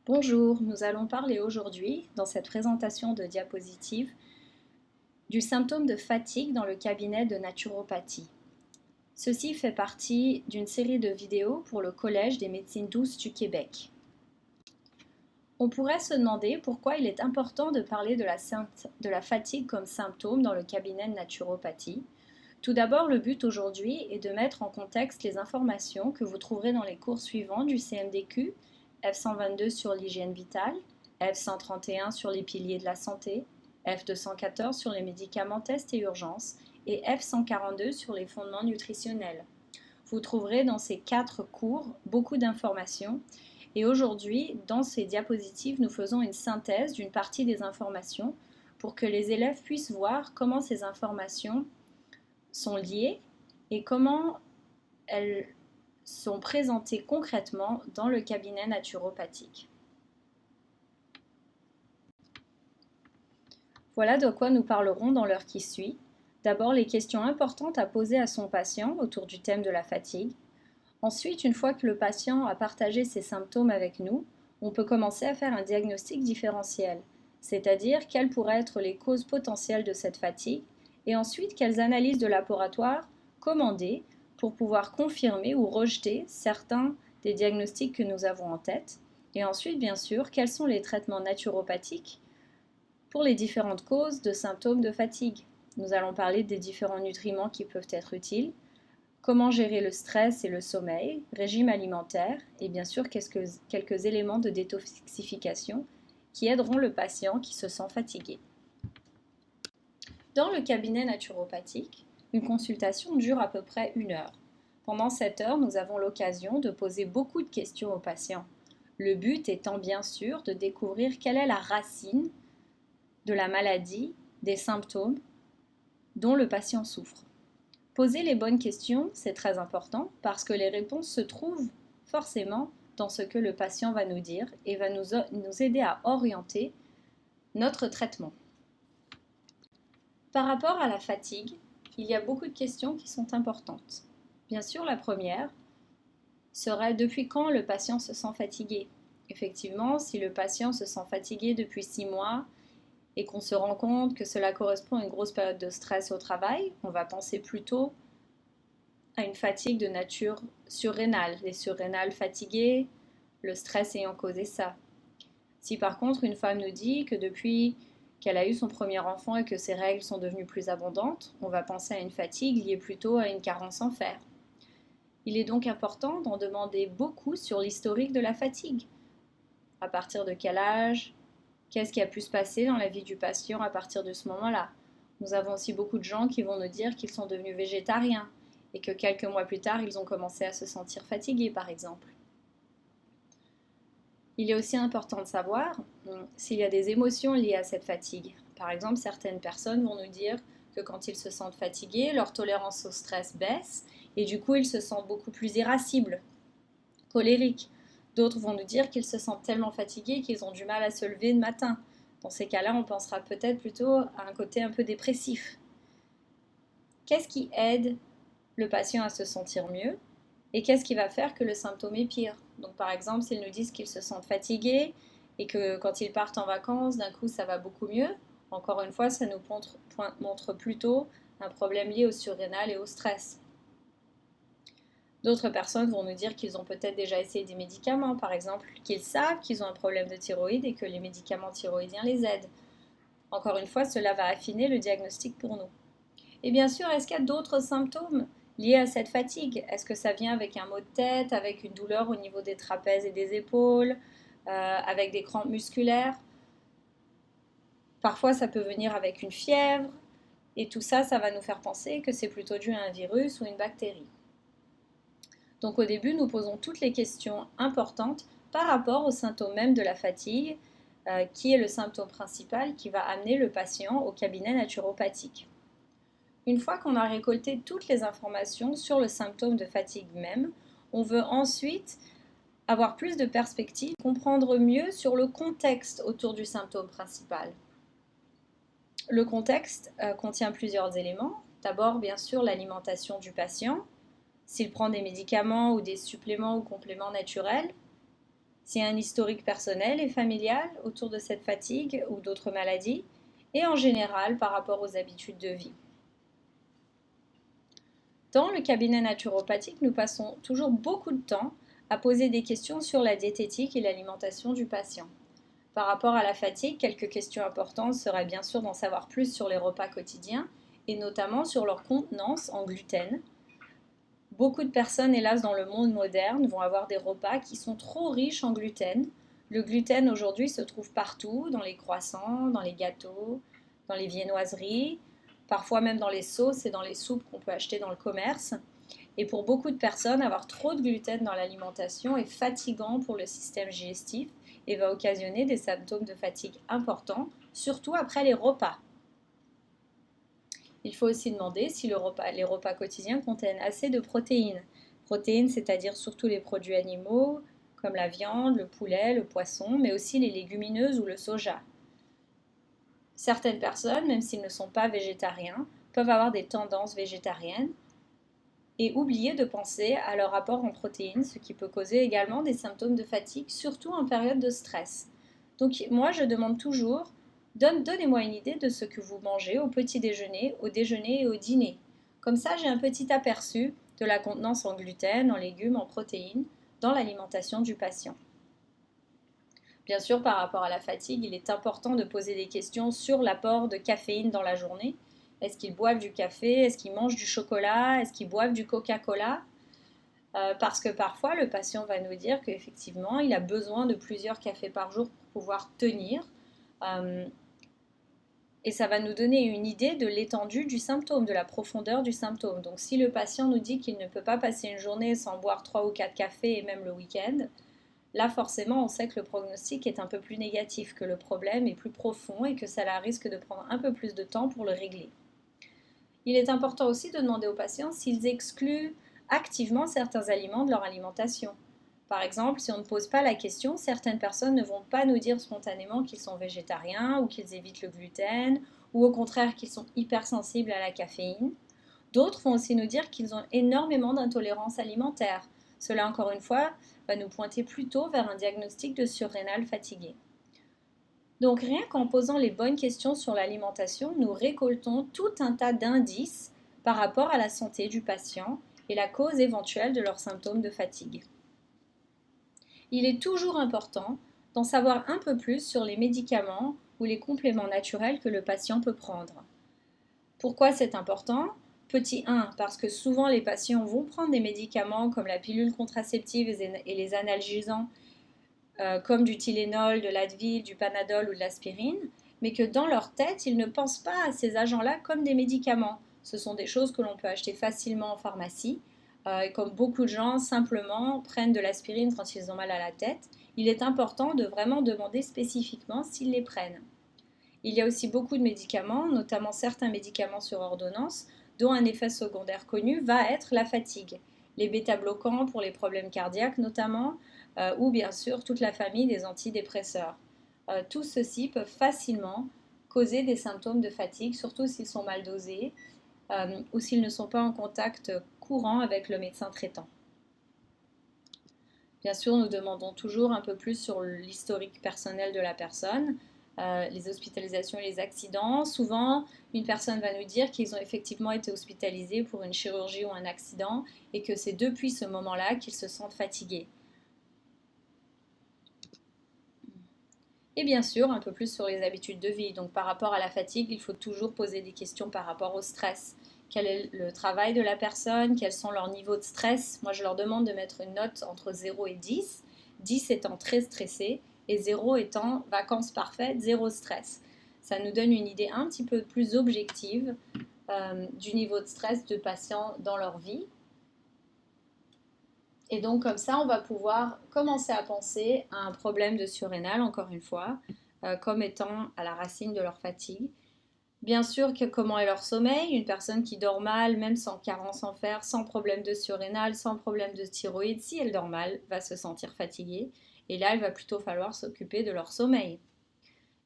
Bonjour, nous allons parler aujourd'hui, dans cette présentation de diapositive, du symptôme de fatigue dans le cabinet de naturopathie. Ceci fait partie d'une série de vidéos pour le Collège des médecines douces du Québec. On pourrait se demander pourquoi il est important de parler de la fatigue comme symptôme dans le cabinet de naturopathie. Tout d'abord, le but aujourd'hui est de mettre en contexte les informations que vous trouverez dans les cours suivants du CMDQ, F122 sur l'hygiène vitale, F131 sur les piliers de la santé, F214 sur les médicaments, tests et urgences et F142 sur les fondements nutritionnels. Vous trouverez dans ces 4 cours beaucoup d'informations et aujourd'hui, dans ces diapositives, nous faisons une synthèse d'une partie des informations pour que les élèves puissent voir comment ces informations sont liées et comment elles sont présentées concrètement dans le cabinet naturopathique. Voilà de quoi nous parlerons dans l'heure qui suit. D'abord, les questions importantes à poser à son patient autour du thème de la fatigue. Ensuite, une fois que le patient a partagé ses symptômes avec nous, on peut commencer à faire un diagnostic différentiel, c'est-à-dire quelles pourraient être les causes potentielles de cette fatigue, et ensuite quelles analyses de laboratoire commander pour pouvoir confirmer ou rejeter certains des diagnostics que nous avons en tête, et ensuite, bien sûr, quels sont les traitements naturopathiques pour les différentes causes de symptômes de fatigue. Nous allons parler des différents nutriments qui peuvent être utiles, comment gérer le stress et le sommeil, régime alimentaire et bien sûr quelques éléments de détoxification qui aideront le patient qui se sent fatigué. Dans le cabinet naturopathique, une consultation dure à peu près 1 heure. Pendant cette heure, nous avons l'occasion de poser beaucoup de questions aux patients. Le but étant bien sûr de découvrir quelle est la racine de la maladie, des symptômes dont le patient souffre. Poser les bonnes questions, c'est très important parce que les réponses se trouvent forcément dans ce que le patient va nous dire et va nous aider à orienter notre traitement. Par rapport à la fatigue, il y a beaucoup de questions qui sont importantes. Bien sûr, la première serait depuis quand le patient se sent fatigué. Effectivement, si le patient se sent fatigué depuis 6 mois et qu'on se rend compte que cela correspond à une grosse période de stress au travail, on va penser plutôt à une fatigue de nature surrénale, les surrénales fatiguées, le stress ayant causé ça. Si par contre une femme nous dit que depuis qu'elle a eu son premier enfant et que ses règles sont devenues plus abondantes, on va penser à une fatigue liée plutôt à une carence en fer. Il est donc important d'en demander beaucoup sur l'historique de la fatigue. À partir de quel âge? Qu'est-ce qui a pu se passer dans la vie du patient à partir de ce moment-là? Nous avons aussi beaucoup de gens qui vont nous dire qu'ils sont devenus végétariens et que quelques mois plus tard, ils ont commencé à se sentir fatigués, par exemple. Il est aussi important de savoir s'il y a des émotions liées à cette fatigue. Par exemple, certaines personnes vont nous dire que quand ils se sentent fatigués, leur tolérance au stress baisse et du coup, ils se sentent beaucoup plus irascibles, colériques. D'autres vont nous dire qu'ils se sentent tellement fatigués qu'ils ont du mal à se lever le matin. Dans ces cas-là, on pensera peut-être plutôt à un côté un peu dépressif. Qu'est-ce qui aide le patient à se sentir mieux et qu'est-ce qui va faire que le symptôme est pire? Donc par exemple, s'ils nous disent qu'ils se sentent fatigués et que quand ils partent en vacances, d'un coup ça va beaucoup mieux, encore une fois, ça nous montre plutôt un problème lié au surrénal et au stress. D'autres personnes vont nous dire qu'ils ont peut-être déjà essayé des médicaments, par exemple, qu'ils savent qu'ils ont un problème de thyroïde et que les médicaments thyroïdiens les aident. Encore une fois, cela va affiner le diagnostic pour nous. Et bien sûr, est-ce qu'il y a d'autres symptômes liés à cette fatigue? Est-ce que ça vient avec un maux de tête, avec une douleur au niveau des trapèzes et des épaules, avec des crampes musculaires? Parfois, ça peut venir avec une fièvre. Et tout ça, ça va nous faire penser que c'est plutôt dû à un virus ou une bactérie. Donc au début, nous posons toutes les questions importantes par rapport aux symptômes même de la fatigue, qui est le symptôme principal qui va amener le patient au cabinet naturopathique. Une fois qu'on a récolté toutes les informations sur le symptôme de fatigue même, on veut ensuite avoir plus de perspectives, comprendre mieux sur le contexte autour du symptôme principal. Le contexte contient plusieurs éléments. D'abord, bien sûr, l'alimentation du patient, s'il prend des médicaments ou des suppléments ou compléments naturels, s'il y a un historique personnel et familial autour de cette fatigue ou d'autres maladies, et en général par rapport aux habitudes de vie. Dans le cabinet naturopathique, nous passons toujours beaucoup de temps à poser des questions sur la diététique et l'alimentation du patient. Par rapport à la fatigue, quelques questions importantes seraient bien sûr d'en savoir plus sur les repas quotidiens et notamment sur leur contenance en gluten. Beaucoup de personnes, hélas, dans le monde moderne, vont avoir des repas qui sont trop riches en gluten. Le gluten aujourd'hui se trouve partout, dans les croissants, dans les gâteaux, dans les viennoiseries, parfois même dans les sauces et dans les soupes qu'on peut acheter dans le commerce. Et pour beaucoup de personnes, avoir trop de gluten dans l'alimentation est fatigant pour le système digestif et va occasionner des symptômes de fatigue importants, surtout après les repas. Il faut aussi demander si les repas quotidiens contiennent assez de protéines. Protéines, c'est-à-dire surtout les produits animaux, comme la viande, le poulet, le poisson, mais aussi les légumineuses ou le soja. Certaines personnes, même s'ils ne sont pas végétariens, peuvent avoir des tendances végétariennes et oublier de penser à leur apport en protéines, ce qui peut causer également des symptômes de fatigue, surtout en période de stress. Donc moi, je demande toujours, donnez-moi une idée de ce que vous mangez au petit déjeuner, au déjeuner et au dîner. Comme ça, j'ai un petit aperçu de la contenance en gluten, en légumes, en protéines dans l'alimentation du patient. Bien sûr, par rapport à la fatigue, il est important de poser des questions sur l'apport de caféine dans la journée. Est-ce qu'ils boivent du café? Est-ce qu'ils mangent du chocolat? Est-ce qu'ils boivent du Coca-Cola? Parce que parfois, le patient va nous dire qu'effectivement, il a besoin de plusieurs cafés par jour pour pouvoir tenir. Et ça va nous donner une idée de l'étendue du symptôme, de la profondeur du symptôme. Donc si le patient nous dit qu'il ne peut pas passer une journée sans boire 3 ou 4 cafés et même le week-end, là forcément on sait que le prognostic est un peu plus négatif, que le problème est plus profond et que ça risque de prendre un peu plus de temps pour le régler. Il est important aussi de demander aux patients s'ils excluent activement certains aliments de leur alimentation. Par exemple, si on ne pose pas la question, certaines personnes ne vont pas nous dire spontanément qu'ils sont végétariens ou qu'ils évitent le gluten ou au contraire qu'ils sont hypersensibles à la caféine. D'autres vont aussi nous dire qu'ils ont énormément d'intolérance alimentaire. Cela, encore une fois, va nous pointer plutôt vers un diagnostic de surrénal fatigué. Donc rien qu'en posant les bonnes questions sur l'alimentation, nous récoltons tout un tas d'indices par rapport à la santé du patient et la cause éventuelle de leurs symptômes de fatigue. Il est toujours important d'en savoir un peu plus sur les médicaments ou les compléments naturels que le patient peut prendre. Pourquoi c'est important? Petit 1, parce que souvent les patients vont prendre des médicaments comme la pilule contraceptive et les analgésants comme du Tylenol, de l'Advil, du Panadol ou de l'aspirine, mais que dans leur tête, ils ne pensent pas à ces agents-là comme des médicaments. Ce sont des choses que l'on peut acheter facilement en pharmacie, et comme beaucoup de gens simplement prennent de l'aspirine quand ils ont mal à la tête, il est important de vraiment demander spécifiquement s'ils les prennent. Il y a aussi beaucoup de médicaments, notamment certains médicaments sur ordonnance, dont un effet secondaire connu va être la fatigue. Les bêta-bloquants pour les problèmes cardiaques notamment, ou bien sûr toute la famille des antidépresseurs. Tous ceux-ci peuvent facilement causer des symptômes de fatigue, surtout s'ils sont mal dosés ou s'ils ne sont pas en contact courant avec le médecin traitant. Bien sûr, nous demandons toujours un peu plus sur l'historique personnel de la personne, les hospitalisations et les accidents. Souvent, une personne va nous dire qu'ils ont effectivement été hospitalisés pour une chirurgie ou un accident et que c'est depuis ce moment-là qu'ils se sentent fatigués. Et bien sûr, un peu plus sur les habitudes de vie. Donc par rapport à la fatigue, il faut toujours poser des questions par rapport au stress. Quel est le travail de la personne? Quels sont leurs niveaux de stress? Moi, je leur demande de mettre une note entre 0 et 10. 10 étant très stressé et 0 étant vacances parfaites, 0 stress. Ça nous donne une idée un petit peu plus objective du niveau de stress de patients dans leur vie. Et donc comme ça, on va pouvoir commencer à penser à un problème de surrénal, encore une fois, comme étant à la racine de leur fatigue. Bien sûr, comment est leur sommeil? Une personne qui dort mal, même sans carence en fer, sans problème de surrénal, sans problème de thyroïde, si elle dort mal, va se sentir fatiguée. Et là, il va plutôt falloir s'occuper de leur sommeil.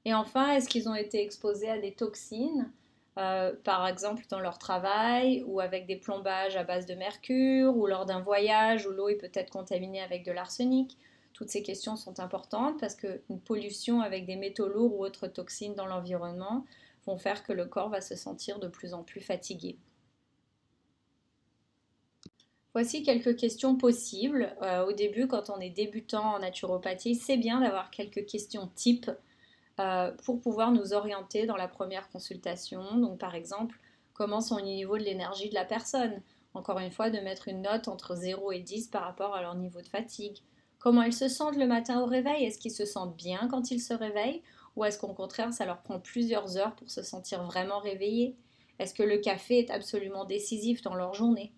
Et enfin, est-ce qu'ils ont été exposés à des toxines, par exemple dans leur travail, ou avec des plombages à base de mercure, ou lors d'un voyage où l'eau est peut-être contaminée avec de l'arsenic? Toutes ces questions sont importantes parce qu'une pollution avec des métaux lourds ou autres toxines dans l'environnement vont faire que le corps va se sentir de plus en plus fatigué. Voici quelques questions possibles. Au début, quand on est débutant en naturopathie, c'est bien d'avoir quelques questions types pour pouvoir nous orienter dans la première consultation. Donc par exemple, comment sont les niveaux de l'énergie de la personne? Encore une fois, de mettre une note entre 0 et 10 par rapport à leur niveau de fatigue. Comment ils se sentent le matin au réveil? Est-ce qu'ils se sentent bien quand ils se réveillent? Ou est-ce qu'au contraire, ça leur prend plusieurs heures pour se sentir vraiment réveillés? Est-ce que le café est absolument décisif dans leur journée?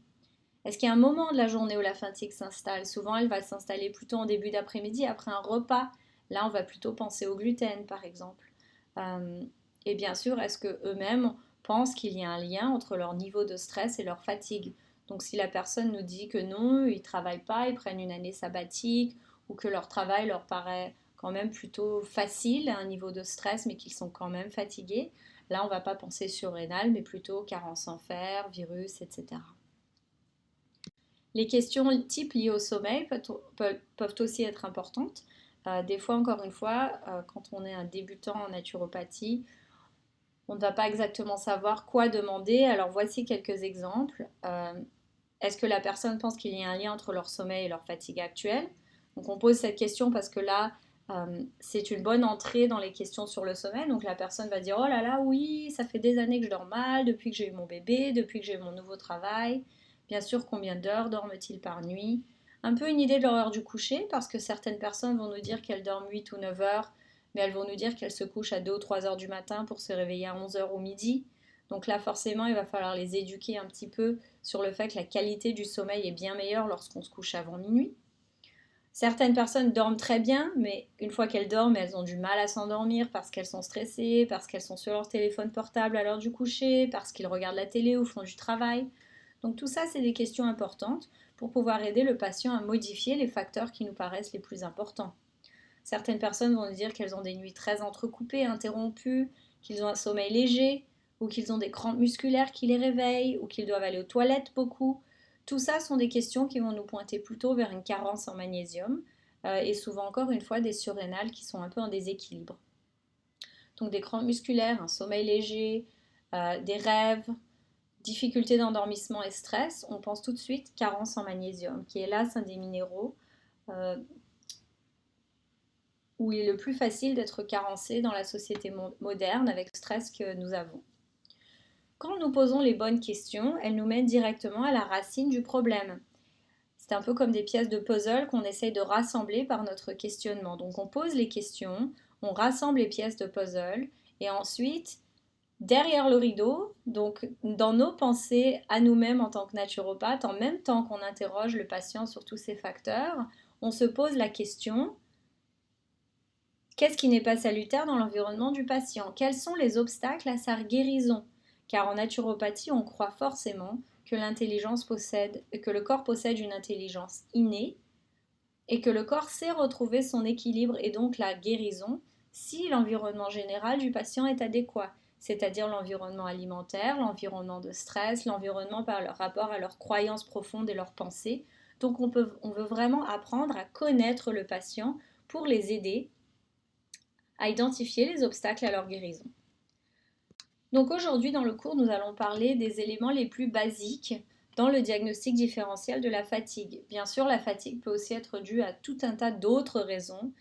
Est-ce qu'il y a un moment de la journée où la fatigue s'installe? Souvent, elle va s'installer plutôt en début d'après-midi, après un repas. Là, on va plutôt penser au gluten, par exemple. Euh, et bien sûr, est-ce qu'eux-mêmes pensent qu'il y a un lien entre leur niveau de stress et leur fatigue? Donc, si la personne nous dit que non, ils ne travaillent pas, ils prennent une année sabbatique, ou que leur travail leur paraît quand même plutôt facile à un niveau de stress, mais qu'ils sont quand même fatigués, là, on ne va pas penser surrénal, mais plutôt carence en fer, virus, etc. Les questions types liées au sommeil peuvent aussi être importantes. Des fois, encore une fois, quand on est un débutant en naturopathie, on ne va pas exactement savoir quoi demander. Alors voici quelques exemples. Est-ce que la personne pense qu'il y a un lien entre leur sommeil et leur fatigue actuelle? Donc on pose cette question parce que là, c'est une bonne entrée dans les questions sur le sommeil. Donc la personne va dire, oh là là, oui, ça fait des années que je dors mal, depuis que j'ai eu mon bébé, depuis que j'ai eu mon nouveau travail. Bien sûr, combien d'heures dorment-ils par nuit? Un peu une idée de leur heure du coucher, parce que certaines personnes vont nous dire qu'elles dorment 8 ou 9 heures, mais elles vont nous dire qu'elles se couchent à 2 ou 3 heures du matin pour se réveiller à 11 heures ou midi. Donc là, forcément, il va falloir les éduquer un petit peu sur le fait que la qualité du sommeil est bien meilleure lorsqu'on se couche avant minuit. Certaines personnes dorment très bien, mais une fois qu'elles dorment, elles ont du mal à s'endormir parce qu'elles sont stressées, parce qu'elles sont sur leur téléphone portable à l'heure du coucher, parce qu'ils regardent la télé ou font du travail. Donc tout ça, c'est des questions importantes pour pouvoir aider le patient à modifier les facteurs qui nous paraissent les plus importants. Certaines personnes vont nous dire qu'elles ont des nuits très entrecoupées, interrompues, qu'ils ont un sommeil léger, ou qu'ils ont des crampes musculaires qui les réveillent, ou qu'ils doivent aller aux toilettes beaucoup. Tout ça sont des questions qui vont nous pointer plutôt vers une carence en magnésium, et souvent encore une fois des surrénales qui sont un peu en déséquilibre. Donc des crampes musculaires, un sommeil léger, des rêves, difficultés d'endormissement et stress, on pense tout de suite carence en magnésium, qui est hélas un des minéraux où il est le plus facile d'être carencé dans la société moderne avec le stress que nous avons. Quand nous posons les bonnes questions, elles nous mènent directement à la racine du problème. C'est un peu comme des pièces de puzzle qu'on essaye de rassembler par notre questionnement. Donc on pose les questions, on rassemble les pièces de puzzle et ensuite, derrière le rideau, donc dans nos pensées à nous-mêmes en tant que naturopathe, en même temps qu'on interroge le patient sur tous ces facteurs, on se pose la question: qu'est-ce qui n'est pas salutaire dans l'environnement du patient? Quels sont les obstacles à sa guérison? Car en naturopathie, on croit forcément que que le corps possède une intelligence innée et que le corps sait retrouver son équilibre et donc la guérison si l'environnement général du patient est adéquat, c'est-à-dire l'environnement alimentaire, l'environnement de stress, l'environnement par leur rapport à leurs croyances profondes et leurs pensées. Donc on veut vraiment apprendre à connaître le patient pour les aider à identifier les obstacles à leur guérison. Donc aujourd'hui dans le cours, nous allons parler des éléments les plus basiques dans le diagnostic différentiel de la fatigue. Bien sûr, la fatigue peut aussi être due à tout un tas d'autres raisons,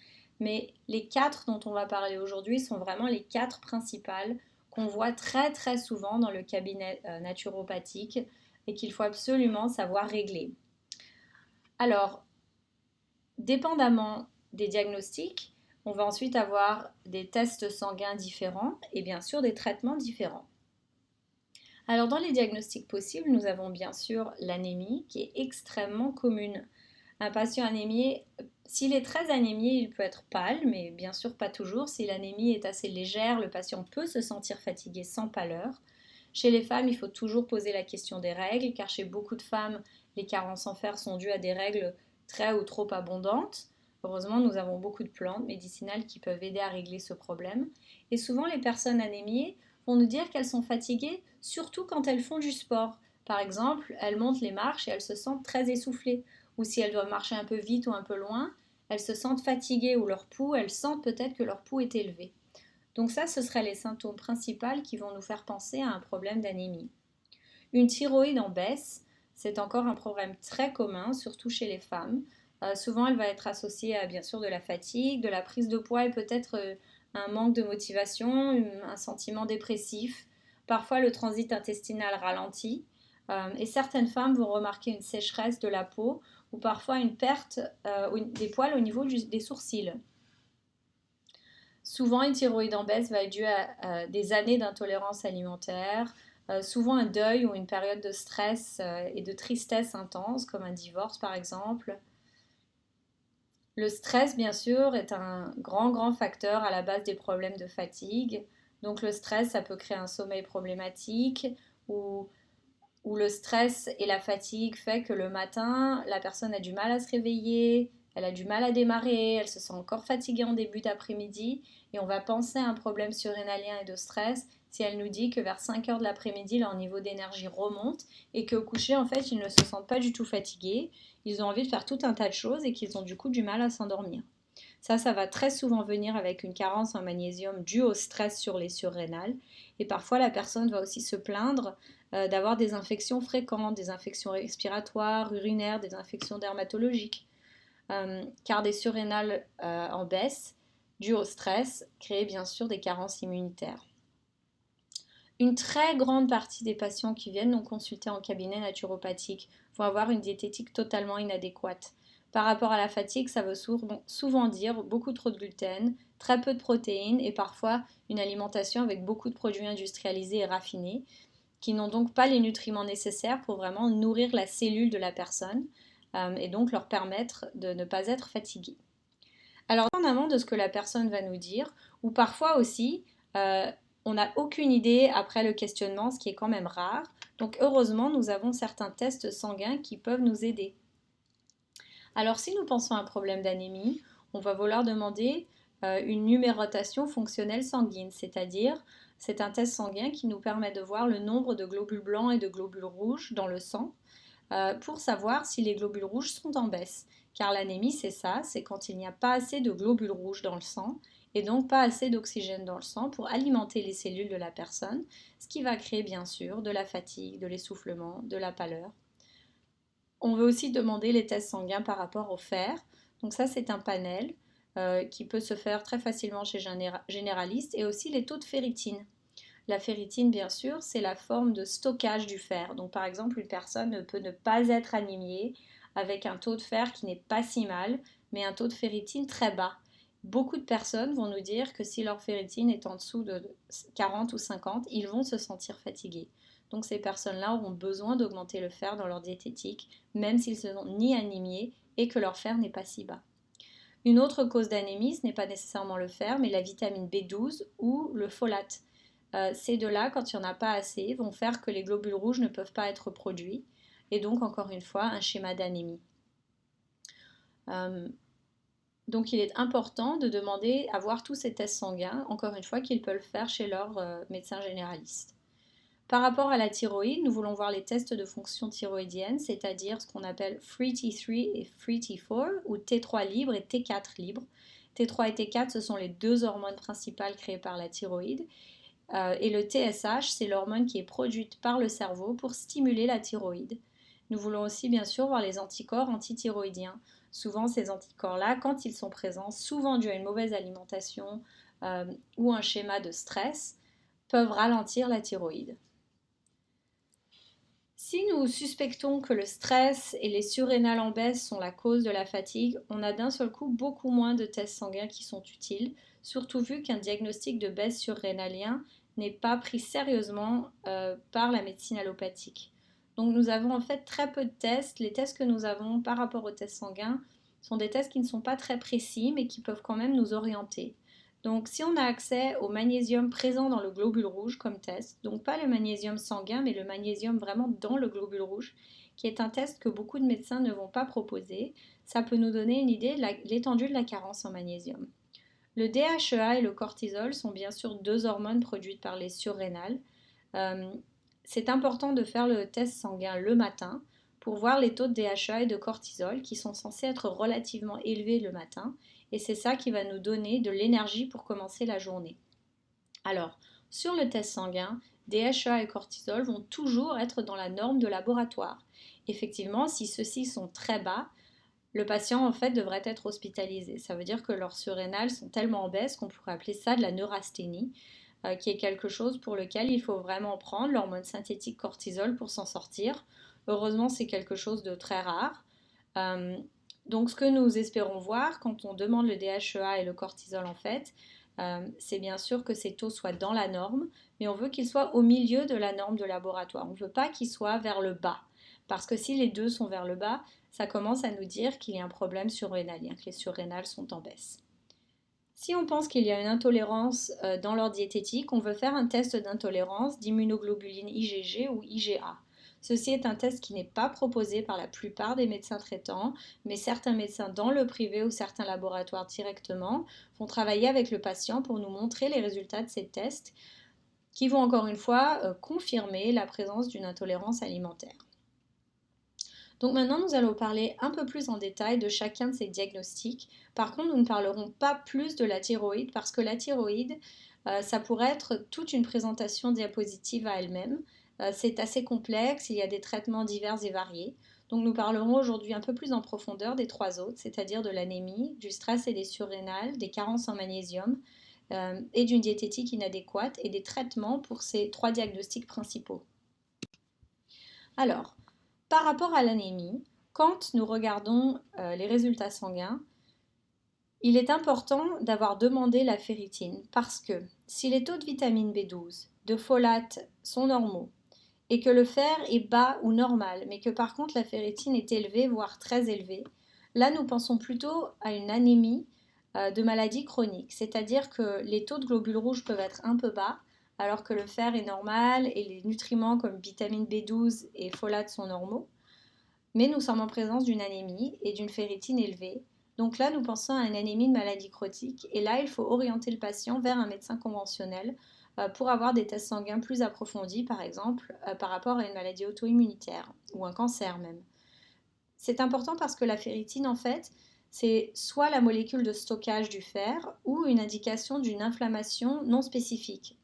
mais les 4 dont on va parler aujourd'hui sont vraiment les 4 principales qu'on voit très très souvent dans le cabinet naturopathique et qu'il faut absolument savoir régler. Alors, dépendamment des diagnostics, on va ensuite avoir des tests sanguins différents et bien sûr des traitements différents. Alors dans les diagnostics possibles, nous avons bien sûr l'anémie qui est extrêmement commune. Un patient anémié, s'il est très anémié, il peut être pâle, mais bien sûr pas toujours. Si l'anémie est assez légère, le patient peut se sentir fatigué sans pâleur. Chez les femmes, il faut toujours poser la question des règles, car chez beaucoup de femmes, les carences en fer sont dues à des règles très ou trop abondantes. Heureusement, nous avons beaucoup de plantes médicinales qui peuvent aider à régler ce problème. Et souvent, les personnes anémiées vont nous dire qu'elles sont fatiguées, surtout quand elles font du sport. Par exemple, elles montent les marches et elles se sentent très essoufflées. Ou si elles doivent marcher un peu vite ou un peu loin, elles se sentent fatiguées ou elles sentent peut-être que leur pouls est élevé. Donc ça, ce seraient les symptômes principaux qui vont nous faire penser à un problème d'anémie. Une thyroïde en baisse, c'est encore un problème très commun, surtout chez les femmes. Souvent, elle va être associée à bien sûr de la fatigue, de la prise de poids et peut-être un manque de motivation, un sentiment dépressif. Parfois, le transit intestinal ralentit. Et certaines femmes vont remarquer une sécheresse de la peau ou parfois une perte des poils au niveau des sourcils. Souvent, une thyroïde en baisse va être due à des années d'intolérance alimentaire, souvent un deuil ou une période de stress et de tristesse intense, comme un divorce par exemple. Le stress, bien sûr, est un grand facteur à la base des problèmes de fatigue. Donc le stress, ça peut créer un sommeil problématique ou le stress et la fatigue fait que le matin, la personne a du mal à se réveiller, elle a du mal à démarrer, elle se sent encore fatiguée en début d'après-midi et on va penser à un problème surrénalien et de stress si elle nous dit que vers 5 heures de l'après-midi, leur niveau d'énergie remonte et qu'au coucher, en fait, ils ne se sentent pas du tout fatigués, ils ont envie de faire tout un tas de choses et qu'ils ont du coup du mal à s'endormir. Ça va très souvent venir avec une carence en magnésium due au stress sur les surrénales. Et parfois, la personne va aussi se plaindre d'avoir des infections fréquentes, des infections respiratoires, urinaires, des infections dermatologiques. Car des surrénales en baisse, dues au stress, créent bien sûr des carences immunitaires. Une très grande partie des patients qui viennent nous consulter en cabinet naturopathique vont avoir une diététique totalement inadéquate. Par rapport à la fatigue, ça veut souvent dire beaucoup trop de gluten, très peu de protéines et parfois une alimentation avec beaucoup de produits industrialisés et raffinés qui n'ont donc pas les nutriments nécessaires pour vraiment nourrir la cellule de la personne et donc leur permettre de ne pas être fatigués. Alors, dépendamment de ce que la personne va nous dire, ou parfois aussi, on n'a aucune idée après le questionnement, ce qui est quand même rare. Donc, heureusement, nous avons certains tests sanguins qui peuvent nous aider. Alors, si nous pensons à un problème d'anémie, on va vouloir demander une numérotation fonctionnelle sanguine, c'est-à-dire c'est un test sanguin qui nous permet de voir le nombre de globules blancs et de globules rouges dans le sang pour savoir si les globules rouges sont en baisse. Car l'anémie, c'est ça, c'est quand il n'y a pas assez de globules rouges dans le sang et donc pas assez d'oxygène dans le sang pour alimenter les cellules de la personne, ce qui va créer bien sûr de la fatigue, de l'essoufflement, de la pâleur. On veut aussi demander les tests sanguins par rapport au fer. Donc ça, c'est un panel qui peut se faire très facilement chez généraliste et aussi les taux de ferritine. La ferritine, bien sûr, c'est la forme de stockage du fer. Donc, par exemple, une personne peut ne pas être anémiée avec un taux de fer qui n'est pas si mal, mais un taux de ferritine très bas. Beaucoup de personnes vont nous dire que si leur ferritine est en dessous de 40 ou 50, ils vont se sentir fatigués. Donc, ces personnes-là auront besoin d'augmenter le fer dans leur diététique, même s'ils ne sont ni anémiés et que leur fer n'est pas si bas. Une autre cause d'anémie, ce n'est pas nécessairement le fer, mais la vitamine B12 ou le folate. Ces deux-là, quand il n'y en a pas assez, vont faire que les globules rouges ne peuvent pas être produits, et donc encore une fois un schéma d'anémie. Donc il est important de demander à voir tous ces tests sanguins, encore une fois qu'ils peuvent le faire chez leur médecin généraliste. Par rapport à la thyroïde, nous voulons voir les tests de fonction thyroïdienne, c'est-à-dire ce qu'on appelle Free T3 et Free T4, ou T3 libre et T4 libre. T3 et T4, ce sont les deux hormones principales créées par la thyroïde. Et le TSH, c'est l'hormone qui est produite par le cerveau pour stimuler la thyroïde. Nous voulons aussi bien sûr voir les anticorps antithyroïdiens. Souvent ces anticorps-là, quand ils sont présents, souvent dû à une mauvaise alimentation ou un schéma de stress, peuvent ralentir la thyroïde. Si nous suspectons que le stress et les surrénales en baisse sont la cause de la fatigue, on a d'un seul coup beaucoup moins de tests sanguins qui sont utiles, surtout vu qu'un diagnostic de baisse surrénalien n'est pas pris sérieusement par la médecine allopathique. Donc nous avons en fait très peu de tests. Les tests que nous avons par rapport aux tests sanguins sont des tests qui ne sont pas très précis mais qui peuvent quand même nous orienter. Donc si on a accès au magnésium présent dans le globule rouge comme test, donc pas le magnésium sanguin mais le magnésium vraiment dans le globule rouge, qui est un test que beaucoup de médecins ne vont pas proposer, ça peut nous donner une idée de l'étendue de la carence en magnésium. Le DHEA et le cortisol sont bien sûr deux hormones produites par les surrénales. C'est important de faire le test sanguin le matin pour voir les taux de DHA et de cortisol qui sont censés être relativement élevés le matin et c'est ça qui va nous donner de l'énergie pour commencer la journée. Alors, sur le test sanguin, DHA et cortisol vont toujours être dans la norme de laboratoire. Effectivement, si ceux-ci sont très bas, le patient en fait devrait être hospitalisé. Ça veut dire que leurs surrénales sont tellement en baisse qu'on pourrait appeler ça de la neurasthénie, qui est quelque chose pour lequel il faut vraiment prendre l'hormone synthétique cortisol pour s'en sortir. Heureusement, c'est quelque chose de très rare. Euh, donc, ce que nous espérons voir quand on demande le DHEA et le cortisol, en fait, c'est bien sûr que ces taux soient dans la norme, mais on veut qu'ils soient au milieu de la norme de laboratoire. On ne veut pas qu'ils soient vers le bas, parce que si les deux sont vers le bas, ça commence à nous dire qu'il y a un problème surrénalien, que les surrénales sont en baisse. Si on pense qu'il y a une intolérance dans leur diététique, on veut faire un test d'intolérance d'immunoglobuline IgG ou IgA. Ceci est un test qui n'est pas proposé par la plupart des médecins traitants, mais certains médecins dans le privé ou certains laboratoires directement vont travailler avec le patient pour nous montrer les résultats de ces tests qui vont encore une fois confirmer la présence d'une intolérance alimentaire. Donc maintenant, nous allons parler un peu plus en détail de chacun de ces diagnostics. Par contre, nous ne parlerons pas plus de la thyroïde parce que la thyroïde, ça pourrait être toute une présentation diapositive à elle-même. C'est assez complexe, il y a des traitements divers et variés. Donc nous parlerons aujourd'hui un peu plus en profondeur des trois autres, c'est-à-dire de l'anémie, du stress et des surrénales, des carences en magnésium et d'une diététique inadéquate et des traitements pour ces trois diagnostics principaux. Alors, par rapport à l'anémie, quand nous regardons les résultats sanguins, il est important d'avoir demandé la ferritine parce que si les taux de vitamine B12, de folate sont normaux et que le fer est bas ou normal, mais que par contre la ferritine est élevée, voire très élevée, là nous pensons plutôt à une anémie de maladie chronique, c'est-à-dire que les taux de globules rouges peuvent être un peu bas, alors que le fer est normal et les nutriments comme vitamine B12 et folate sont normaux. Mais nous sommes en présence d'une anémie et d'une ferritine élevée. Donc là, nous pensons à une anémie de maladie chronique. Et là, il faut orienter le patient vers un médecin conventionnel pour avoir des tests sanguins plus approfondis, par exemple, par rapport à une maladie auto-immunitaire ou un cancer même. C'est important parce que la ferritine, en fait, c'est soit la molécule de stockage du fer ou une indication d'une inflammation non spécifique.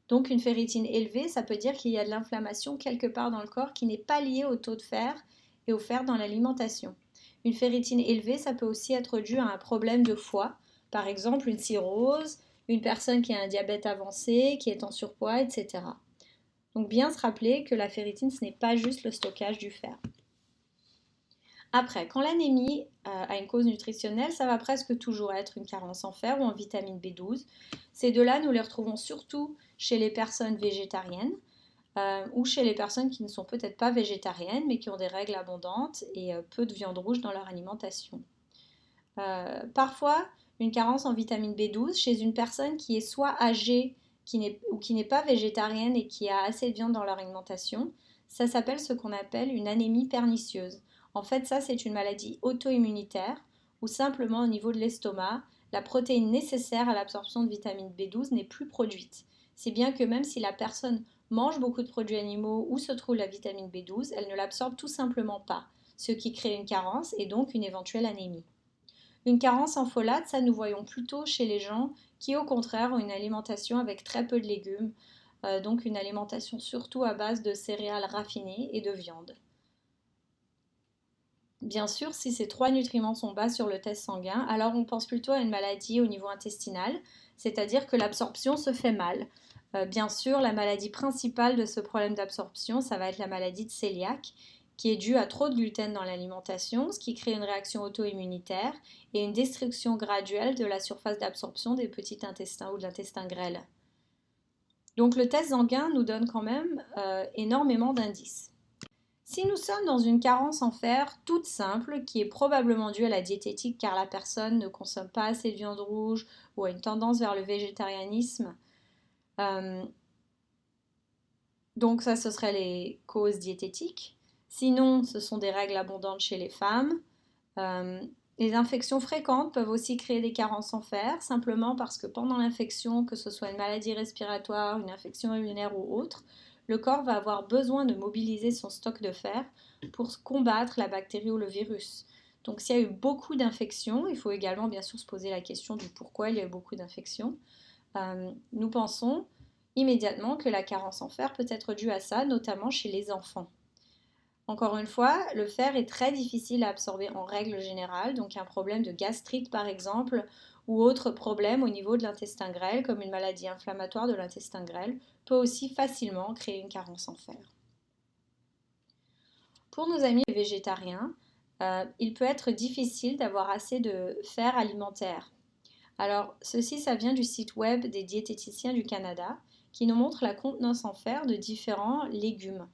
Donc une ferritine élevée, ça peut dire qu'il y a de l'inflammation quelque part dans le corps qui n'est pas liée au taux de fer et au fer dans l'alimentation. Une ferritine élevée, ça peut aussi être dû à un problème de foie, par exemple une cirrhose, une personne qui a un diabète avancé, qui est en surpoids, etc. Donc bien se rappeler que la ferritine, ce n'est pas juste le stockage du fer. Après, quand l'anémie a une cause nutritionnelle, ça va presque toujours être une carence en fer ou en vitamine B12. Ces deux-là, nous les retrouvons surtout chez les personnes végétariennes ou chez les personnes qui ne sont peut-être pas végétariennes mais qui ont des règles abondantes et peu de viande rouge dans leur alimentation. Parfois, une carence en vitamine B12 chez une personne qui est soit âgée ou qui n'est pas végétarienne et qui a assez de viande dans leur alimentation, ça s'appelle ce qu'on appelle une anémie pernicieuse. En fait, ça, c'est une maladie auto-immunitaire où simplement au niveau de l'estomac, la protéine nécessaire à l'absorption de vitamine B12 n'est plus produite. C'est bien que même si la personne mange beaucoup de produits animaux où se trouve la vitamine B12, elle ne l'absorbe tout simplement pas, ce qui crée une carence et donc une éventuelle anémie. Une carence en folate, ça nous voyons plutôt chez les gens qui au contraire ont une alimentation avec très peu de légumes, donc une alimentation surtout à base de céréales raffinées et de viande. Bien sûr, si ces trois nutriments sont bas sur le test sanguin, alors on pense plutôt à une maladie au niveau intestinal, c'est-à-dire que l'absorption se fait mal. Bien sûr, la maladie principale de ce problème d'absorption, ça va être la maladie de cœliaque, qui est due à trop de gluten dans l'alimentation, ce qui crée une réaction auto-immunitaire et une destruction graduelle de la surface d'absorption des petits intestins ou de l'intestin grêle. Donc le test sanguin nous donne quand même énormément d'indices. Si nous sommes dans une carence en fer toute simple, qui est probablement due à la diététique car la personne ne consomme pas assez de viande rouge ou a une tendance vers le végétarianisme, donc ça ce serait les causes diététiques. Sinon, ce sont des règles abondantes chez les femmes. Les infections fréquentes peuvent aussi créer des carences en fer, simplement parce que pendant l'infection, que ce soit une maladie respiratoire, une infection urinaire ou autre, le corps va avoir besoin de mobiliser son stock de fer pour combattre la bactérie ou le virus. Donc s'il y a eu beaucoup d'infections, il faut également bien sûr se poser la question du pourquoi il y a eu beaucoup d'infections. Nous pensons immédiatement que la carence en fer peut être due à ça, notamment chez les enfants. Encore une fois, le fer est très difficile à absorber en règle générale, donc un problème de gastrite par exemple, ou autre problème au niveau de l'intestin grêle, comme une maladie inflammatoire de l'intestin grêle, peut aussi facilement créer une carence en fer. Pour nos amis végétariens, il peut être difficile d'avoir assez de fer alimentaire. Alors, ça vient du site web des diététiciens du Canada, qui nous montre la contenance en fer de différents légumes.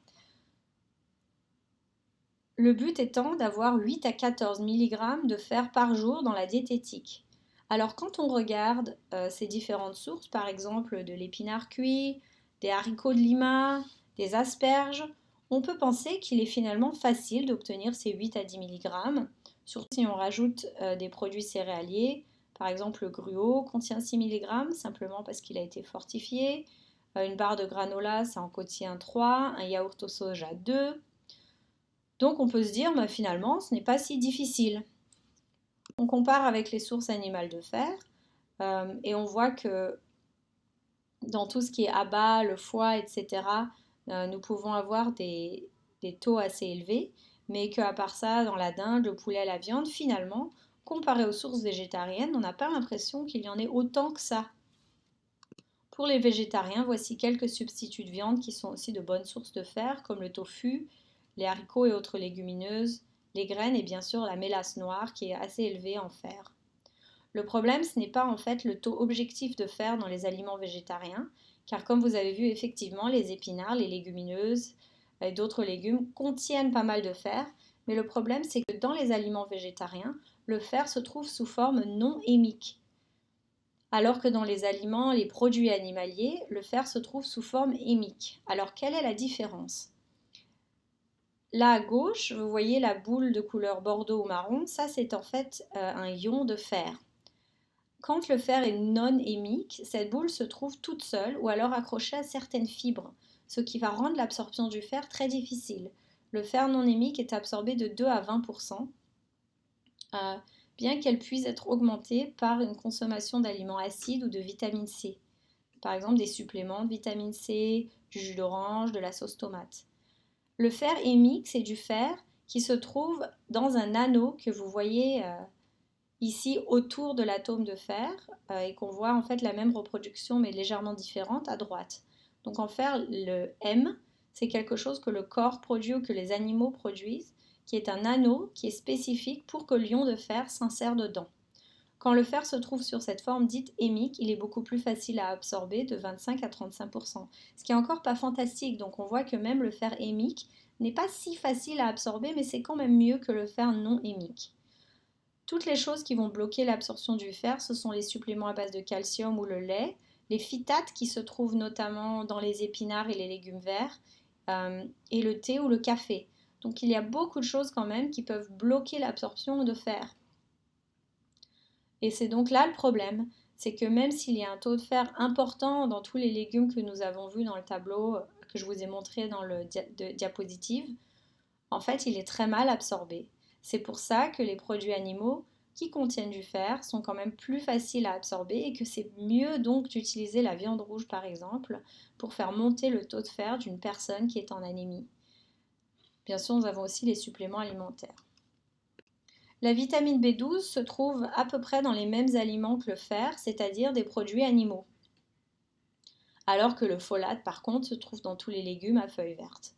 Le but étant d'avoir 8 à 14 mg de fer par jour dans la diététique. Alors quand on regarde ces différentes sources, par exemple de l'épinard cuit, des haricots de Lima, des asperges, on peut penser qu'il est finalement facile d'obtenir ces 8 à 10 mg, surtout si on rajoute des produits céréaliers. Par exemple, le gruau contient 6 mg simplement parce qu'il a été fortifié. Une barre de granola, ça en contient 3, un yaourt au soja 2. Donc on peut se dire, finalement, ce n'est pas si difficile. On compare avec les sources animales de fer et on voit que dans tout ce qui est abats, le foie, etc., nous pouvons avoir des taux assez élevés, mais qu'à part ça, dans la dinde, le poulet, la viande, finalement, comparé aux sources végétariennes, on n'a pas l'impression qu'il y en ait autant que ça. Pour les végétariens, voici quelques substituts de viande qui sont aussi de bonnes sources de fer, comme le tofu, les haricots et autres légumineuses, les graines et bien sûr la mélasse noire qui est assez élevée en fer. Le problème, ce n'est pas en fait le taux objectif de fer dans les aliments végétariens, car comme vous avez vu, effectivement, les épinards, les légumineuses et d'autres légumes contiennent pas mal de fer, mais le problème, c'est que dans les aliments végétariens, le fer se trouve sous forme non hémique, alors que dans les aliments, les produits animaliers, le fer se trouve sous forme hémique. Alors quelle est la différence? Là à gauche, vous voyez la boule de couleur bordeaux ou marron, ça c'est en fait un ion de fer. Quand le fer est non hémique, cette boule se trouve toute seule ou alors accrochée à certaines fibres, ce qui va rendre l'absorption du fer très difficile. Le fer non hémique est absorbé de 2 à 20%, bien qu'elle puisse être augmentée par une consommation d'aliments acides ou de vitamine C. Par exemple des suppléments de vitamine C, du jus d'orange, de la sauce tomate. Le fer hémique, c'est du fer qui se trouve dans un anneau que vous voyez ici autour de l'atome de fer et qu'on voit en fait la même reproduction mais légèrement différente à droite. Donc en fer, le M, c'est quelque chose que le corps produit ou que les animaux produisent, qui est un anneau qui est spécifique pour que l'ion de fer s'insère dedans. Quand le fer se trouve sur cette forme dite hémique, il est beaucoup plus facile à absorber, de 25 à 35%. Ce qui est encore pas fantastique, donc on voit que même le fer hémique n'est pas si facile à absorber, mais c'est quand même mieux que le fer non hémique. Toutes les choses qui vont bloquer l'absorption du fer, ce sont les suppléments à base de calcium ou le lait, les phytates qui se trouvent notamment dans les épinards et les légumes verts, et le thé ou le café. Donc il y a beaucoup de choses quand même qui peuvent bloquer l'absorption de fer. Et c'est donc là le problème, c'est que même s'il y a un taux de fer important dans tous les légumes que nous avons vus dans le tableau que je vous ai montré dans le diapositive, en fait il est très mal absorbé. C'est pour ça que les produits animaux qui contiennent du fer sont quand même plus faciles à absorber et que c'est mieux donc d'utiliser la viande rouge par exemple pour faire monter le taux de fer d'une personne qui est en anémie. Bien sûr, nous avons aussi les suppléments alimentaires. La vitamine B12 se trouve à peu près dans les mêmes aliments que le fer, c'est-à-dire des produits animaux. Alors que le folate, par contre, se trouve dans tous les légumes à feuilles vertes.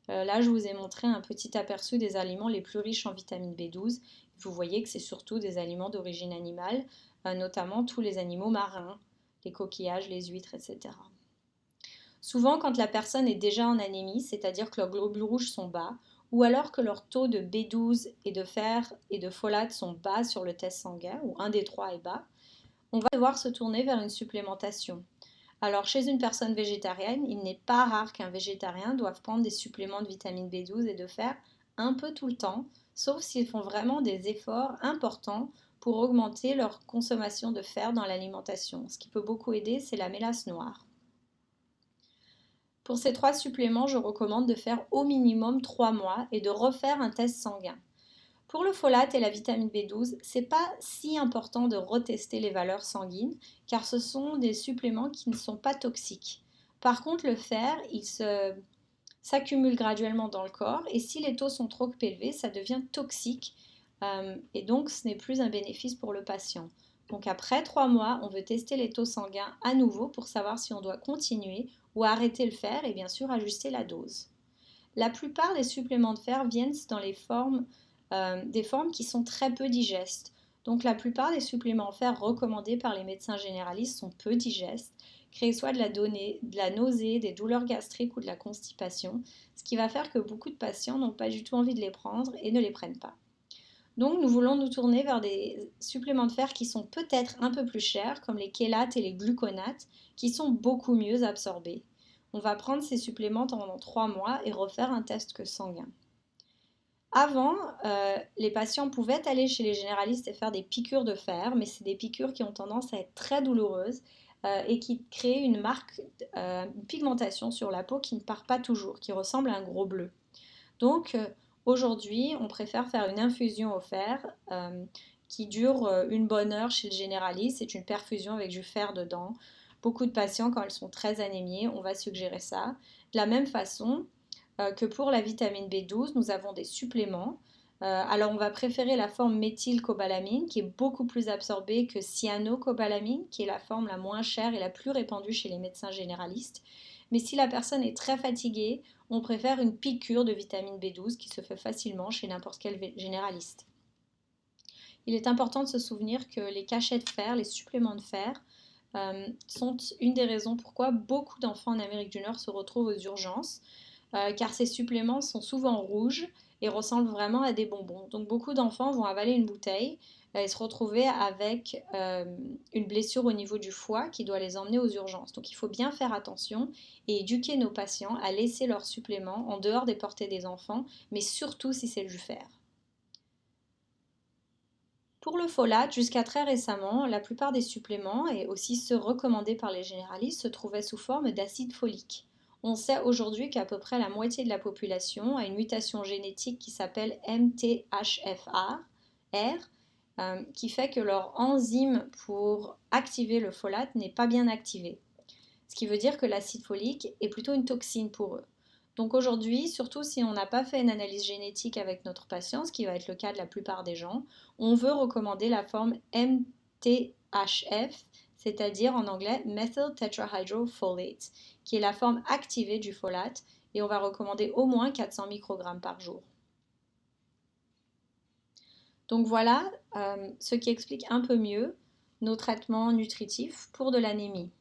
Là, je vous ai montré un petit aperçu des aliments les plus riches en vitamine B12. Vous voyez que c'est surtout des aliments d'origine animale, notamment tous les animaux marins, les coquillages, les huîtres, etc. Souvent, quand la personne est déjà en anémie, c'est-à-dire que leurs globules rouges sont bas, ou alors que leur taux de B12 et de fer et de folate sont bas sur le test sanguin, ou un des trois est bas, on va devoir se tourner vers une supplémentation. Alors, chez une personne végétarienne, il n'est pas rare qu'un végétarien doive prendre des suppléments de vitamine B12 et de fer un peu tout le temps, sauf s'ils font vraiment des efforts importants pour augmenter leur consommation de fer dans l'alimentation. Ce qui peut beaucoup aider, c'est la mélasse noire. Pour ces 3 suppléments, je recommande de faire au minimum 3 mois et de refaire un test sanguin. Pour le folate et la vitamine B12, c'est pas si important de retester les valeurs sanguines car ce sont des suppléments qui ne sont pas toxiques. Par contre, le fer, s'accumule graduellement dans le corps et si les taux sont trop élevés, ça devient toxique et donc ce n'est plus un bénéfice pour le patient. Donc après 3 mois, on veut tester les taux sanguins à nouveau pour savoir si on doit continuer ou arrêter le fer et bien sûr ajuster la dose. La plupart des suppléments de fer viennent dans des formes qui sont très peu digestes. Donc la plupart des suppléments en fer recommandés par les médecins généralistes sont peu digestes, créent soit de la nausée, des douleurs gastriques ou de la constipation, ce qui va faire que beaucoup de patients n'ont pas du tout envie de les prendre et ne les prennent pas. Donc nous voulons nous tourner vers des suppléments de fer qui sont peut-être un peu plus chers, comme les chélates et les gluconates, qui sont beaucoup mieux absorbés. On va prendre ces suppléments pendant 3 mois et refaire un test sanguin. Avant, les patients pouvaient aller chez les généralistes et faire des piqûres de fer, mais c'est des piqûres qui ont tendance à être très douloureuses et qui créent une pigmentation sur la peau qui ne part pas toujours, qui ressemble à un gros bleu. Donc aujourd'hui, on préfère faire une infusion au fer qui dure une bonne heure chez le généraliste. C'est une perfusion avec du fer dedans. Beaucoup de patients, quand elles sont très anémiées, on va suggérer ça. De la même façon que pour la vitamine B12, nous avons des suppléments. Alors on va préférer la forme méthylcobalamine qui est beaucoup plus absorbée que cyanocobalamine, qui est la forme la moins chère et la plus répandue chez les médecins généralistes. Mais si la personne est très fatiguée, on préfère une piqûre de vitamine B12 qui se fait facilement chez n'importe quel généraliste. Il est important de se souvenir que les cachets de fer, les suppléments de fer, sont une des raisons pourquoi beaucoup d'enfants en Amérique du Nord se retrouvent aux urgences, car ces suppléments sont souvent rouges et ressemblent vraiment à des bonbons. Donc beaucoup d'enfants vont avaler une bouteille et se retrouver avec une blessure au niveau du foie qui doit les emmener aux urgences. Donc il faut bien faire attention et éduquer nos patients à laisser leurs suppléments en dehors des portées des enfants, mais surtout si c'est du fer. Pour le folate, jusqu'à très récemment, la plupart des suppléments, et aussi ceux recommandés par les généralistes, se trouvaient sous forme d'acide folique. On sait aujourd'hui qu'à peu près la moitié de la population a une mutation génétique qui s'appelle MTHFR, qui fait que leur enzyme pour activer le folate n'est pas bien activée. Ce qui veut dire que l'acide folique est plutôt une toxine pour eux. Donc aujourd'hui, surtout si on n'a pas fait une analyse génétique avec notre patient, ce qui va être le cas de la plupart des gens, on veut recommander la forme MTHF, c'est-à-dire en anglais methyl tetrahydrofolate, qui est la forme activée du folate, et on va recommander au moins 400 microgrammes par jour. Donc voilà ce qui explique un peu mieux nos traitements nutritifs pour de l'anémie.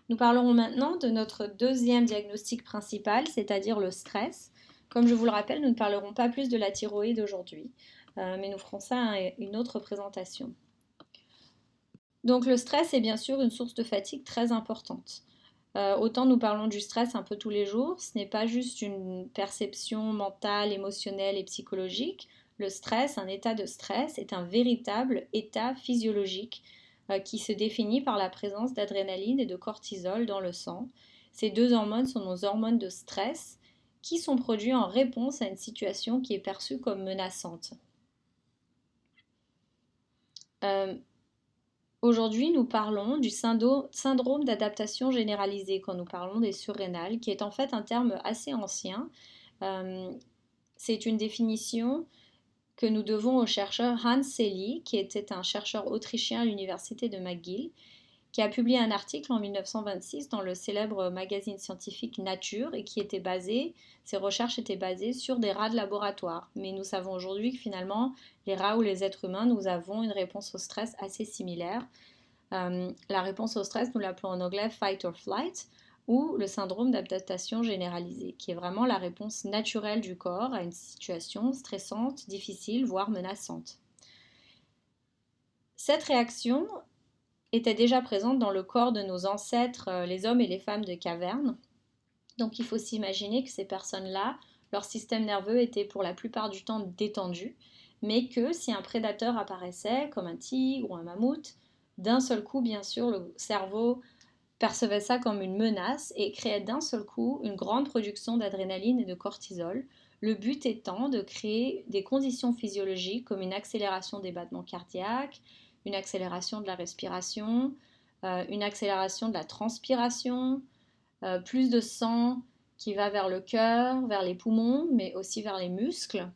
Nous parlerons maintenant de notre deuxième diagnostic principal, c'est-à-dire le stress. Comme je vous le rappelle, nous ne parlerons pas plus de la thyroïde aujourd'hui, mais nous ferons ça à une autre présentation. Donc le stress est bien sûr une source de fatigue très importante. Autant nous parlons du stress un peu tous les jours, ce n'est pas juste une perception mentale, émotionnelle et psychologique. Le stress, un état de stress, est un véritable état physiologique qui se définit par la présence d'adrénaline et de cortisol dans le sang. Ces deux hormones sont nos hormones de stress qui sont produites en réponse à une situation qui est perçue comme menaçante. Aujourd'hui, nous parlons du syndrome d'adaptation généralisée quand nous parlons des surrénales, qui est en fait un terme assez ancien. C'est une définition que nous devons au chercheur Hans Selye, qui était un chercheur autrichien à l'université de McGill, qui a publié un article en 1926 dans le célèbre magazine scientifique Nature et ses recherches étaient basées sur des rats de laboratoire. Mais nous savons aujourd'hui que finalement, les rats ou les êtres humains, nous avons une réponse au stress assez similaire. La réponse au stress, nous l'appelons en anglais fight or flight, ou le syndrome d'adaptation généralisée, qui est vraiment la réponse naturelle du corps à une situation stressante, difficile, voire menaçante. Cette réaction était déjà présente dans le corps de nos ancêtres, les hommes et les femmes de caverne. Donc il faut s'imaginer que ces personnes-là, leur système nerveux était pour la plupart du temps détendu, mais que si un prédateur apparaissait, comme un tigre ou un mammouth, d'un seul coup, bien sûr, le cerveau percevaient ça comme une menace et créaient d'un seul coup une grande production d'adrénaline et de cortisol, le but étant de créer des conditions physiologiques comme une accélération des battements cardiaques, une accélération de la respiration, une accélération de la transpiration, plus de sang qui va vers le cœur, vers les poumons, mais aussi vers les muscles,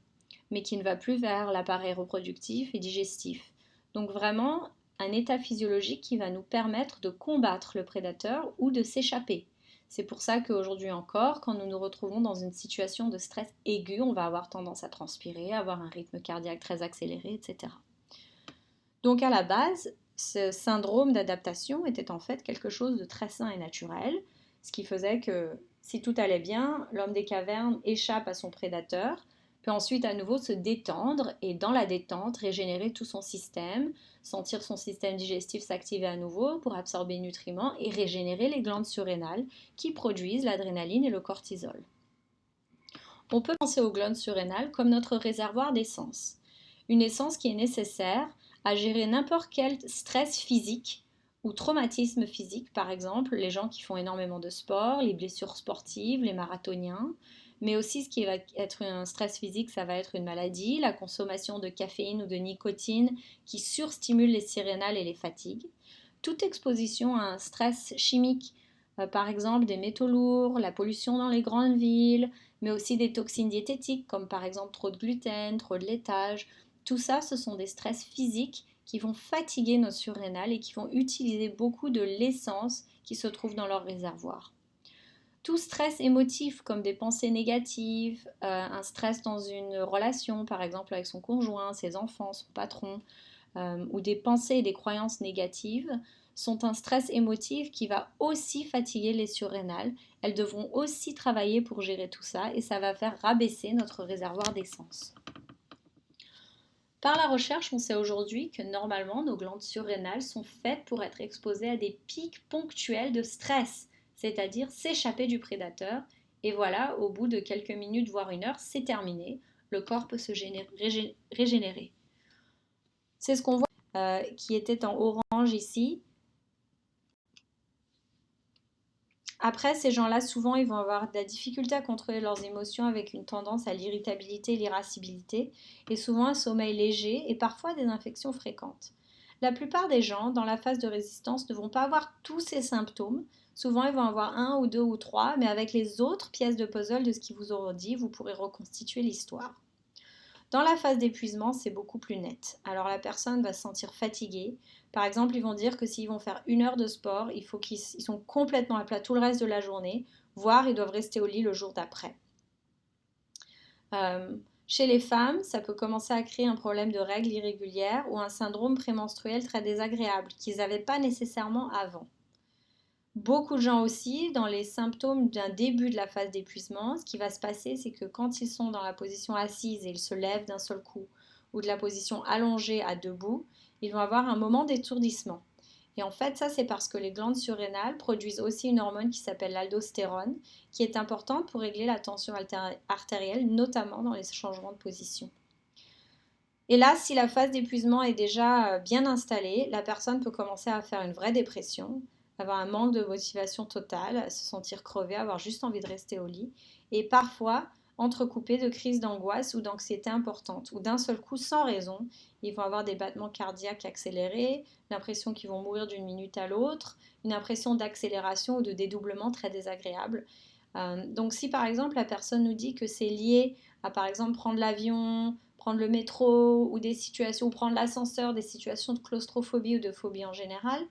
mais qui ne va plus vers l'appareil reproductif et digestif. Donc vraiment un état physiologique qui va nous permettre de combattre le prédateur ou de s'échapper. C'est pour ça qu'aujourd'hui encore, quand nous nous retrouvons dans une situation de stress aigu, on va avoir tendance à transpirer, avoir un rythme cardiaque très accéléré, etc. Donc à la base, ce syndrome d'adaptation était en fait quelque chose de très sain et naturel, ce qui faisait que si tout allait bien, l'homme des cavernes échappe à son prédateur, peut ensuite à nouveau se détendre et dans la détente régénérer tout son système, sentir son système digestif s'activer à nouveau pour absorber les nutriments et régénérer les glandes surrénales qui produisent l'adrénaline et le cortisol. On peut penser aux glandes surrénales comme notre réservoir d'essence. Une essence qui est nécessaire à gérer n'importe quel stress physique ou traumatisme physique, par exemple les gens qui font énormément de sport, les blessures sportives, les marathoniens, mais aussi ce qui va être un stress physique, ça va être une maladie, la consommation de caféine ou de nicotine qui surstimule les surrénales et les fatigues. Toute exposition à un stress chimique, par exemple des métaux lourds, la pollution dans les grandes villes, mais aussi des toxines diététiques comme par exemple trop de gluten, trop de laitage. Tout ça, ce sont des stress physiques qui vont fatiguer nos surrénales et qui vont utiliser beaucoup de l'essence qui se trouve dans leur réservoir. Tout stress émotif comme des pensées négatives, un stress dans une relation par exemple avec son conjoint, ses enfants, son patron, ou des pensées et des croyances négatives sont un stress émotif qui va aussi fatiguer les surrénales. Elles devront aussi travailler pour gérer tout ça et ça va faire rabaisser notre réservoir d'essence. Par la recherche, on sait aujourd'hui que normalement nos glandes surrénales sont faites pour être exposées à des pics ponctuels de stress, c'est-à-dire s'échapper du prédateur. Et voilà, au bout de quelques minutes, voire une heure, c'est terminé. Le corps peut se régénérer. C'est ce qu'on voit qui était en orange ici. Après, ces gens-là, souvent, ils vont avoir de la difficulté à contrôler leurs émotions avec une tendance à l'irritabilité et l'irascibilité, et souvent un sommeil léger et parfois des infections fréquentes. La plupart des gens, dans la phase de résistance, ne vont pas avoir tous ces symptômes. Souvent, ils vont avoir un ou deux ou trois, mais avec les autres pièces de puzzle de ce qu'ils vous auront dit, vous pourrez reconstituer l'histoire. Dans la phase d'épuisement, c'est beaucoup plus net. Alors la personne va se sentir fatiguée. Par exemple, ils vont dire que s'ils vont faire 1 heure de sport, il faut qu'ils sont complètement à plat tout le reste de la journée, voire ils doivent rester au lit le jour d'après. Chez les femmes, ça peut commencer à créer un problème de règles irrégulières ou un syndrome prémenstruel très désagréable qu'ils n'avaient pas nécessairement avant. Beaucoup de gens aussi, dans les symptômes d'un début de la phase d'épuisement, ce qui va se passer, c'est que quand ils sont dans la position assise et ils se lèvent d'un seul coup, ou de la position allongée à debout, ils vont avoir un moment d'étourdissement. Et en fait, ça, c'est parce que les glandes surrénales produisent aussi une hormone qui s'appelle l'aldostérone, qui est importante pour régler la tension artérielle, notamment dans les changements de position. Et là, si la phase d'épuisement est déjà bien installée, la personne peut commencer à faire une vraie dépression, avoir un manque de motivation totale, se sentir crevé, avoir juste envie de rester au lit, et parfois entrecoupé de crises d'angoisse ou d'anxiété importantes, ou d'un seul coup, sans raison, ils vont avoir des battements cardiaques accélérés, l'impression qu'ils vont mourir d'une minute à l'autre, une impression d'accélération ou de dédoublement très désagréable. Donc si par exemple la personne nous dit que c'est lié à par exemple prendre l'avion, prendre le métro ou des situations, ou prendre l'ascenseur, des situations de claustrophobie ou de phobie en général,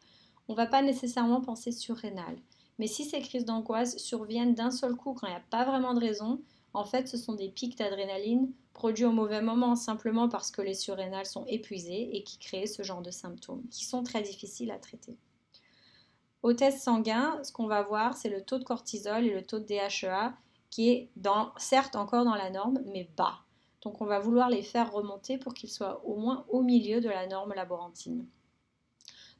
on ne va pas nécessairement penser surrénal. Mais si ces crises d'angoisse surviennent d'un seul coup quand il n'y a pas vraiment de raison, en fait ce sont des pics d'adrénaline produits au mauvais moment simplement parce que les surrénales sont épuisées et qui créent ce genre de symptômes qui sont très difficiles à traiter. Au test sanguin, ce qu'on va voir, c'est le taux de cortisol et le taux de DHEA qui est certes encore dans la norme, mais bas. Donc on va vouloir les faire remonter pour qu'ils soient au moins au milieu de la norme laborantine.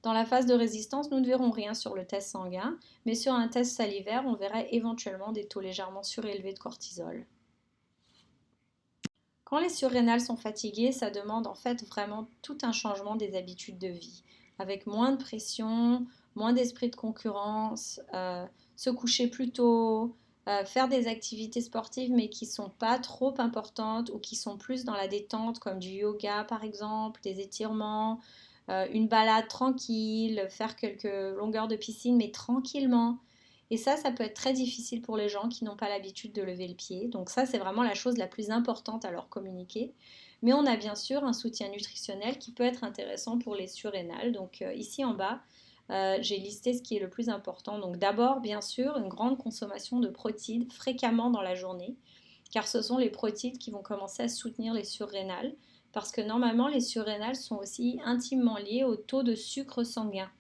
Dans la phase de résistance, nous ne verrons rien sur le test sanguin, mais sur un test salivaire, on verrait éventuellement des taux légèrement surélevés de cortisol. Quand les surrénales sont fatiguées, ça demande en fait vraiment tout un changement des habitudes de vie, avec moins de pression, moins d'esprit de concurrence, se coucher plus tôt, faire des activités sportives mais qui ne sont pas trop importantes ou qui sont plus dans la détente comme du yoga par exemple, des étirements, une balade tranquille, faire quelques longueurs de piscine mais tranquillement. Et ça peut être très difficile pour les gens qui n'ont pas l'habitude de lever le pied. Donc ça, c'est vraiment la chose la plus importante à leur communiquer. Mais on a bien sûr un soutien nutritionnel qui peut être intéressant pour les surrénales. Donc ici en bas, j'ai listé ce qui est le plus important. Donc d'abord, bien sûr, une grande consommation de protéines fréquemment dans la journée, car ce sont les protéines qui vont commencer à soutenir les surrénales, parce que normalement, les surrénales sont aussi intimement liées au taux de sucre sanguin.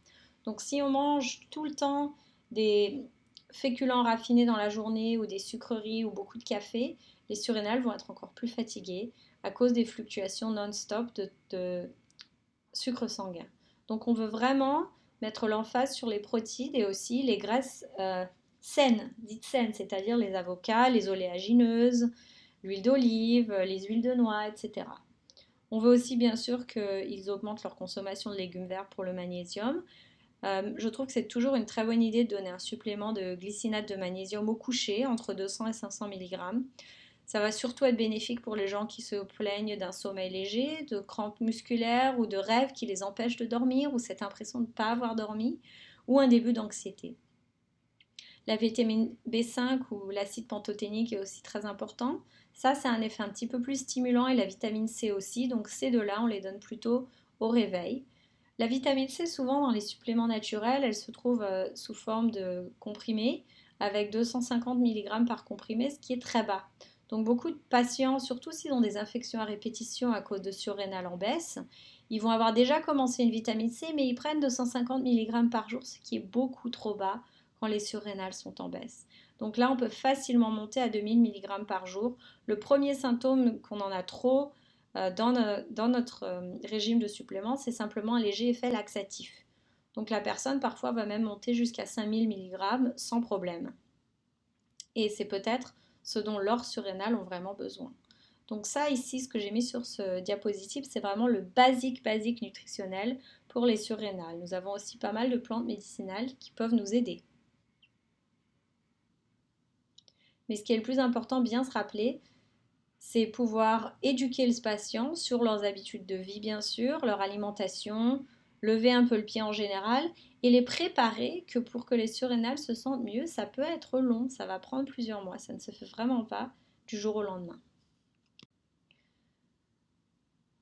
Donc si on mange tout le temps des féculents raffinés dans la journée ou des sucreries ou beaucoup de café, les surrénales vont être encore plus fatiguées à cause des fluctuations non-stop de sucre sanguin. Donc on veut vraiment mettre l'emphase sur les protéines et aussi les graisses saines, dites saines, c'est-à-dire les avocats, les oléagineuses, l'huile d'olive, les huiles de noix, etc. On veut aussi bien sûr qu'ils augmentent leur consommation de légumes verts pour le magnésium. Je trouve que c'est toujours une très bonne idée de donner un supplément de glycinate de magnésium au coucher, entre 200 et 500 mg. Ça va surtout être bénéfique pour les gens qui se plaignent d'un sommeil léger, de crampes musculaires ou de rêves qui les empêchent de dormir ou cette impression de ne pas avoir dormi ou un début d'anxiété. La vitamine B5 ou l'acide pantothénique est aussi très important. Ça, c'est un effet un petit peu plus stimulant et la vitamine C aussi. Donc ces deux-là, on les donne plutôt au réveil. La vitamine C, souvent dans les suppléments naturels, elle se trouve sous forme de comprimés avec 250 mg par comprimé, ce qui est très bas. Donc beaucoup de patients, surtout s'ils ont des infections à répétition à cause de surrénal en baisse, ils vont avoir déjà commencé une vitamine C, mais ils prennent 250 mg par jour, ce qui est beaucoup trop bas quand les surrénales sont en baisse. Donc là, on peut facilement monter à 2000 mg par jour. Le premier symptôme qu'on en a trop dans notre régime de suppléments, c'est simplement un léger effet laxatif. Donc la personne parfois va même monter jusqu'à 5000 mg sans problème. Et c'est peut-être ce dont leurs surrénales ont vraiment besoin. Donc ça ici, ce que j'ai mis sur ce diapositive, c'est vraiment le basique nutritionnel pour les surrénales. Nous avons aussi pas mal de plantes médicinales qui peuvent nous aider. Mais ce qui est le plus important, bien se rappeler, c'est pouvoir éduquer le patient sur leurs habitudes de vie, bien sûr, leur alimentation, lever un peu le pied en général et les préparer que pour que les surrénales se sentent mieux, ça peut être long, ça va prendre plusieurs mois, ça ne se fait vraiment pas du jour au lendemain.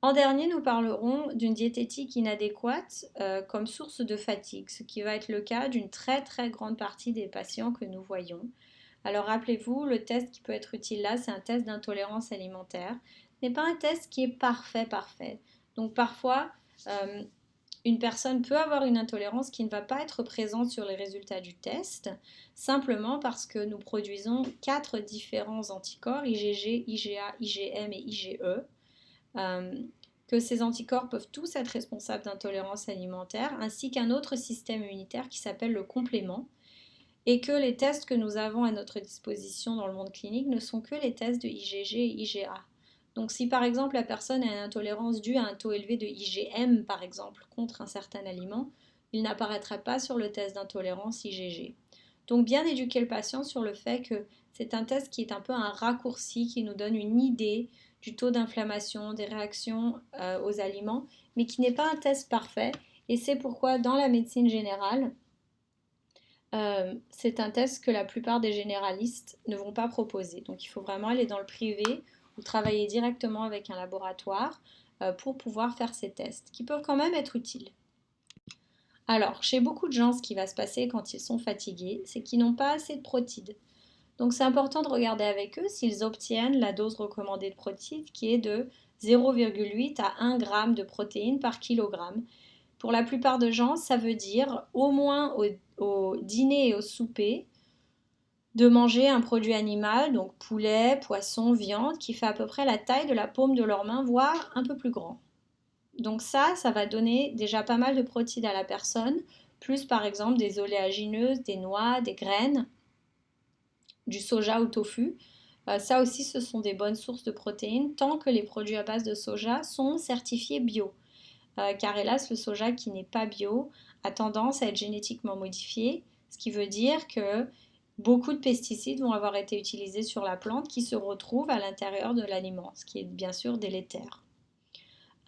En dernier, nous parlerons d'une diététique inadéquate comme source de fatigue, ce qui va être le cas d'une très grande partie des patients que nous voyons. Alors rappelez-vous, le test qui peut être utile là, c'est un test d'intolérance alimentaire. Ce n'est pas un test qui est parfait. Donc parfois, une personne peut avoir une intolérance qui ne va pas être présente sur les résultats du test, simplement parce que nous produisons 4 différents anticorps, IgG, IgA, IgM et IgE. Que ces anticorps peuvent tous être responsables d'intolérance alimentaire, ainsi qu'un autre système immunitaire qui s'appelle le complément, et que les tests que nous avons à notre disposition dans le monde clinique ne sont que les tests de IgG et IgA. Donc si par exemple la personne a une intolérance due à un taux élevé de IgM par exemple contre un certain aliment, il n'apparaîtra pas sur le test d'intolérance IgG. Donc bien éduquer le patient sur le fait que c'est un test qui est un peu un raccourci qui nous donne une idée du taux d'inflammation, des réactions aux aliments, mais qui n'est pas un test parfait. Et c'est pourquoi dans la médecine générale, c'est un test que la plupart des généralistes ne vont pas proposer. Donc il faut vraiment aller dans le privé ou travailler directement avec un laboratoire pour pouvoir faire ces tests, qui peuvent quand même être utiles. Alors, chez beaucoup de gens, ce qui va se passer quand ils sont fatigués, c'est qu'ils n'ont pas assez de protides. Donc c'est important de regarder avec eux s'ils obtiennent la dose recommandée de protides qui est de 0,8 à 1 g de protéines par kilogramme. Pour la plupart des gens, ça veut dire au moins au dîner et au souper de manger un produit animal, donc poulet, poisson, viande, qui fait à peu près la taille de la paume de leur main, voire un peu plus grand. Donc ça va donner déjà pas mal de protéines à la personne, plus par exemple des oléagineuses, des noix, des graines, du soja ou tofu. Ça aussi, ce sont des bonnes sources de protéines tant que les produits à base de soja sont certifiés bio. car hélas, le soja qui n'est pas bio a tendance à être génétiquement modifié, ce qui veut dire que beaucoup de pesticides vont avoir été utilisés sur la plante qui se retrouvent à l'intérieur de l'aliment, ce qui est bien sûr délétère.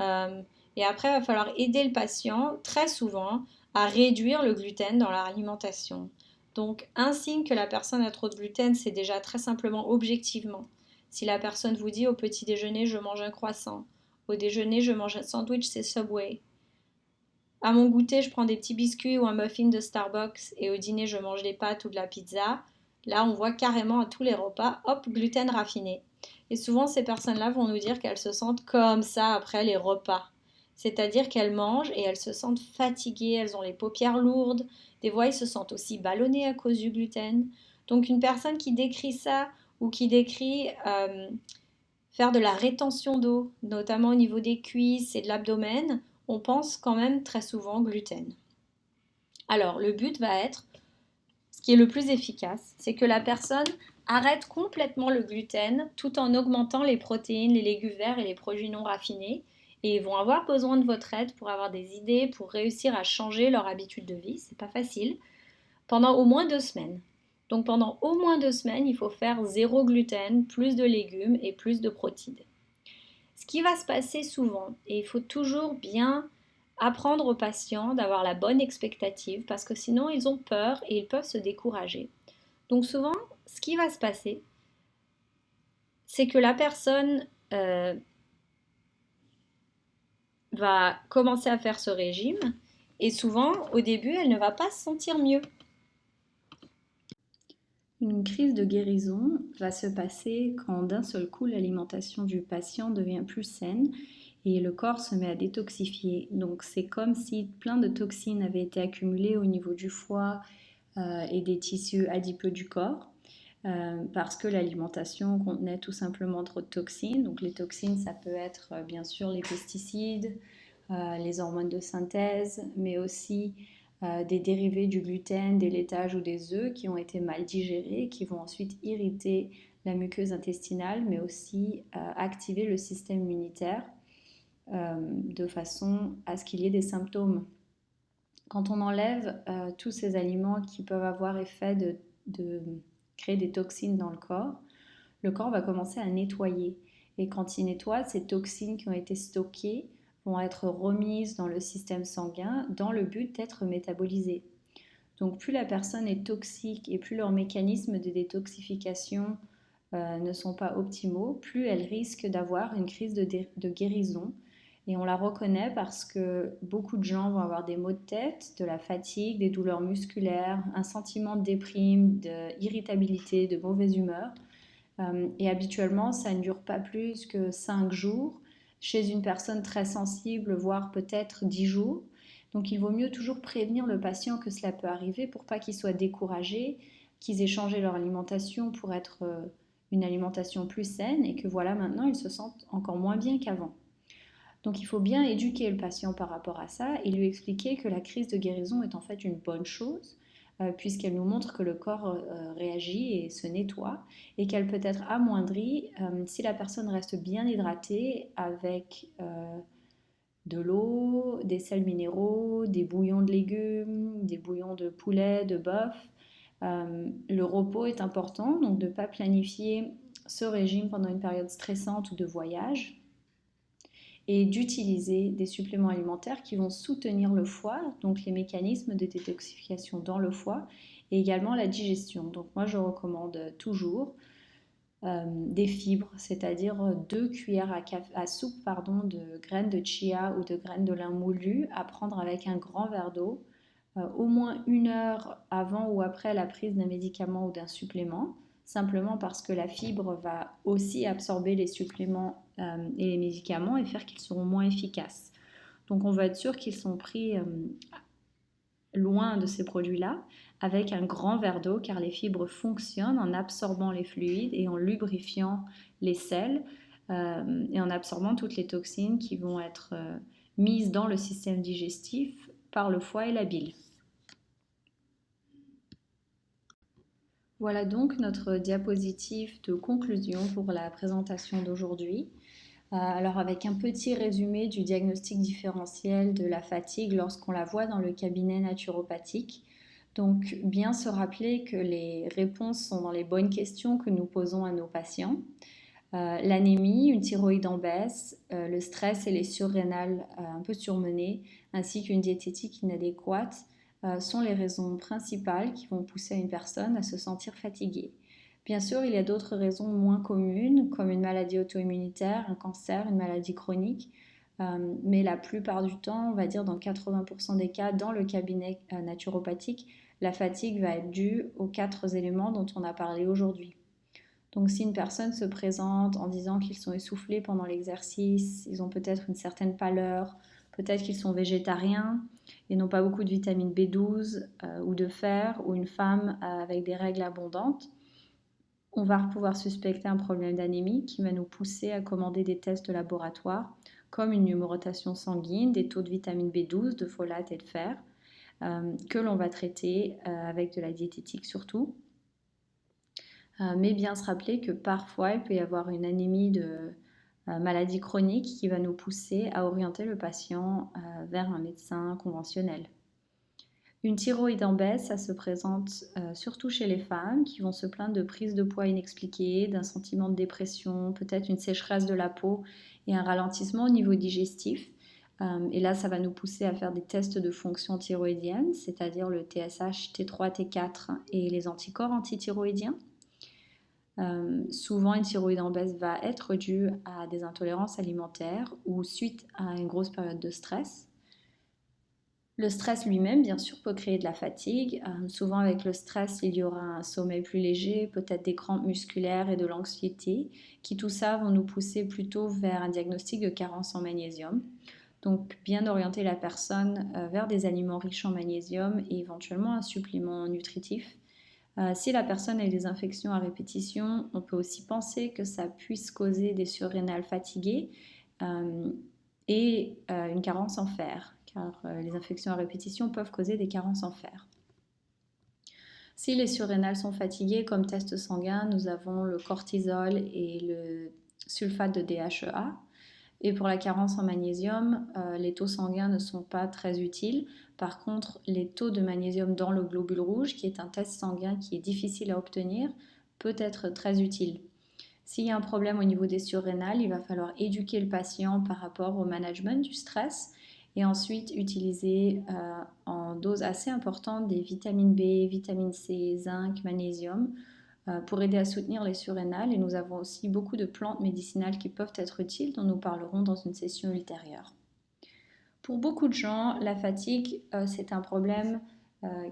Euh, et après, il va falloir aider le patient très souvent à réduire le gluten dans leur alimentation. Donc, un signe que la personne a trop de gluten, c'est déjà très simplement objectivement. Si la personne vous dit au petit déjeuner, je mange un croissant, au déjeuner, je mange un sandwich, c'est Subway, à mon goûter, je prends des petits biscuits ou un muffin de Starbucks et au dîner, je mange des pâtes ou de la pizza. Là, on voit carrément à tous les repas, hop, gluten raffiné. Et souvent, ces personnes-là vont nous dire qu'elles se sentent comme ça après les repas. C'est-à-dire qu'elles mangent et elles se sentent fatiguées, elles ont les paupières lourdes. Des fois, elles se sentent aussi ballonnées à cause du gluten. Donc, une personne qui décrit ça ou qui décrit faire de la rétention d'eau, notamment au niveau des cuisses et de l'abdomen, on pense quand même très souvent gluten. Alors, le but va être, ce qui est le plus efficace, c'est que la personne arrête complètement le gluten tout en augmentant les protéines, les légumes verts et les produits non raffinés. Et ils vont avoir besoin de votre aide pour avoir des idées, pour réussir à changer leur habitude de vie. C'est pas facile. Pendant au moins 2 semaines. Donc pendant au moins 2 semaines, il faut faire zéro gluten, plus de légumes et plus de protéines. Ce qui va se passer souvent, et il faut toujours bien apprendre aux patients d'avoir la bonne expectative parce que sinon ils ont peur et ils peuvent se décourager. Donc souvent, ce qui va se passer, c'est que la personne va commencer à faire ce régime et souvent, au début, elle ne va pas se sentir mieux. Une crise de guérison va se passer quand d'un seul coup l'alimentation du patient devient plus saine et le corps se met à détoxifier. Donc c'est comme si plein de toxines avaient été accumulées au niveau du foie et des tissus adipeux du corps. Parce que l'alimentation contenait tout simplement trop de toxines. Donc les toxines, ça peut être bien sûr les pesticides, les hormones de synthèse, mais aussi des dérivés du gluten, des laitages ou des œufs qui ont été mal digérés, qui vont ensuite irriter la muqueuse intestinale, mais aussi activer le système immunitaire de façon à ce qu'il y ait des symptômes. Quand on enlève tous ces aliments qui peuvent avoir effet de créer des toxines dans le corps va commencer à nettoyer. Et quand il nettoie, ces toxines qui ont été stockées vont être remises dans le système sanguin dans le but d'être métabolisées. Donc plus la personne est toxique et plus leurs mécanismes de détoxification ne sont pas optimaux, plus elle risque d'avoir une crise de guérison. Et on la reconnaît parce que beaucoup de gens vont avoir des maux de tête, de la fatigue, des douleurs musculaires, un sentiment de déprime, d'irritabilité, de mauvaise humeur. Et habituellement, ça ne dure pas plus que 5 jours. Chez une personne très sensible, voire peut-être 10 jours. Donc il vaut mieux toujours prévenir le patient que cela peut arriver pour pas qu'ils soient découragés, qu'ils aient changé leur alimentation pour être une alimentation plus saine et que voilà, maintenant ils se sentent encore moins bien qu'avant. Donc il faut bien éduquer le patient par rapport à ça et lui expliquer que la crise de guérison est en fait une bonne chose puisqu'elle nous montre que le corps réagit et se nettoie et qu'elle peut être amoindrie si la personne reste bien hydratée avec de l'eau, des sels minéraux, des bouillons de légumes, des bouillons de poulet, de bœuf. Le repos est important, donc de ne pas planifier ce régime pendant une période stressante ou de voyage et d'utiliser des suppléments alimentaires qui vont soutenir le foie, donc les mécanismes de détoxification dans le foie et également la digestion. Donc moi je recommande toujours des fibres, c'est-à-dire 2 cuillères à soupe de graines de chia ou de graines de lin moulu à prendre avec un grand verre d'eau, au moins 1 heure avant ou après la prise d'un médicament ou d'un supplément, simplement parce que la fibre va aussi absorber les suppléments et les médicaments et faire qu'ils seront moins efficaces. Donc on va être sûr qu'ils sont pris loin de ces produits-là avec un grand verre d'eau car les fibres fonctionnent en absorbant les fluides et en lubrifiant les selles et en absorbant toutes les toxines qui vont être mises dans le système digestif par le foie et la bile. Voilà donc notre diapositive de conclusion pour la présentation d'aujourd'hui. Alors avec un petit résumé du diagnostic différentiel de la fatigue lorsqu'on la voit dans le cabinet naturopathique. Donc bien se rappeler que les réponses sont dans les bonnes questions que nous posons à nos patients. L'anémie, une thyroïde en baisse, le stress et les surrénales un peu surmenées, ainsi qu'une diététique inadéquate sont les raisons principales qui vont pousser une personne à se sentir fatiguée. Bien sûr, il y a d'autres raisons moins communes, comme une maladie auto-immunitaire, un cancer, une maladie chronique, mais la plupart du temps, on va dire dans 80% des cas, dans le cabinet naturopathique, la fatigue va être due aux 4 éléments dont on a parlé aujourd'hui. Donc si une personne se présente en disant qu'ils sont essoufflés pendant l'exercice, ils ont peut-être une certaine pâleur, peut-être qu'ils sont végétariens et n'ont pas beaucoup de vitamine B12 ou de fer, ou une femme avec des règles abondantes, on va pouvoir suspecter un problème d'anémie qui va nous pousser à commander des tests de laboratoire comme une numérotation sanguine, des taux de vitamine B12, de folate et de fer, que l'on va traiter avec de la diététique surtout. Mais bien se rappeler que parfois il peut y avoir une anémie de maladie chronique qui va nous pousser à orienter le patient vers un médecin conventionnel. Une thyroïde en baisse, ça se présente surtout chez les femmes qui vont se plaindre de prise de poids inexpliquée, d'un sentiment de dépression, peut-être une sécheresse de la peau et un ralentissement au niveau digestif. Et là, ça va nous pousser à faire des tests de fonction thyroïdienne, c'est-à-dire le TSH, T3, T4 et les anticorps antithyroïdiens. Souvent, une thyroïde en baisse va être due à des intolérances alimentaires ou suite à une grosse période de stress. Le stress lui-même, bien sûr, peut créer de la fatigue. Souvent, avec le stress, il y aura un sommeil plus léger, peut-être des crampes musculaires et de l'anxiété, qui tout ça vont nous pousser plutôt vers un diagnostic de carence en magnésium. Donc, bien orienter la personne vers des aliments riches en magnésium et éventuellement un supplément nutritif. Si la personne a des infections à répétition, on peut aussi penser que ça puisse causer des surrénales fatiguées et une carence en fer, car les infections à répétition peuvent causer des carences en fer. Si les surrénales sont fatiguées, comme test sanguin, nous avons le cortisol et le sulfate de DHEA. Et pour la carence en magnésium, les taux sanguins ne sont pas très utiles. Par contre, les taux de magnésium dans le globule rouge, qui est un test sanguin qui est difficile à obtenir, peut être très utile. S'il y a un problème au niveau des surrénales, il va falloir éduquer le patient par rapport au management du stress et ensuite utiliser en dose assez importante des vitamines B, vitamine C, zinc, magnésium pour aider à soutenir les surrénales. Et nous avons aussi beaucoup de plantes médicinales qui peuvent être utiles, dont nous parlerons dans une session ultérieure. Pour beaucoup de gens, la fatigue, c'est un problème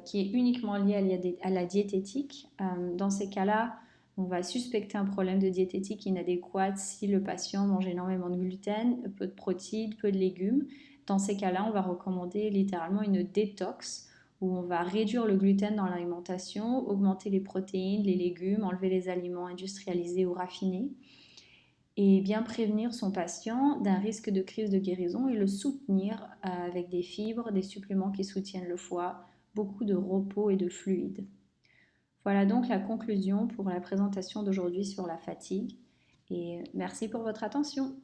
qui est uniquement lié à la diététique. Dans ces cas-là, on va suspecter un problème de diététique inadéquate si le patient mange énormément de gluten, peu de protéines, peu de légumes. Dans ces cas-là, on va recommander littéralement une détox où on va réduire le gluten dans l'alimentation, augmenter les protéines, les légumes, enlever les aliments industrialisés ou raffinés et bien prévenir son patient d'un risque de crise de guérison et le soutenir avec des fibres, des suppléments qui soutiennent le foie, beaucoup de repos et de fluides. Voilà donc la conclusion pour la présentation d'aujourd'hui sur la fatigue et merci pour votre attention.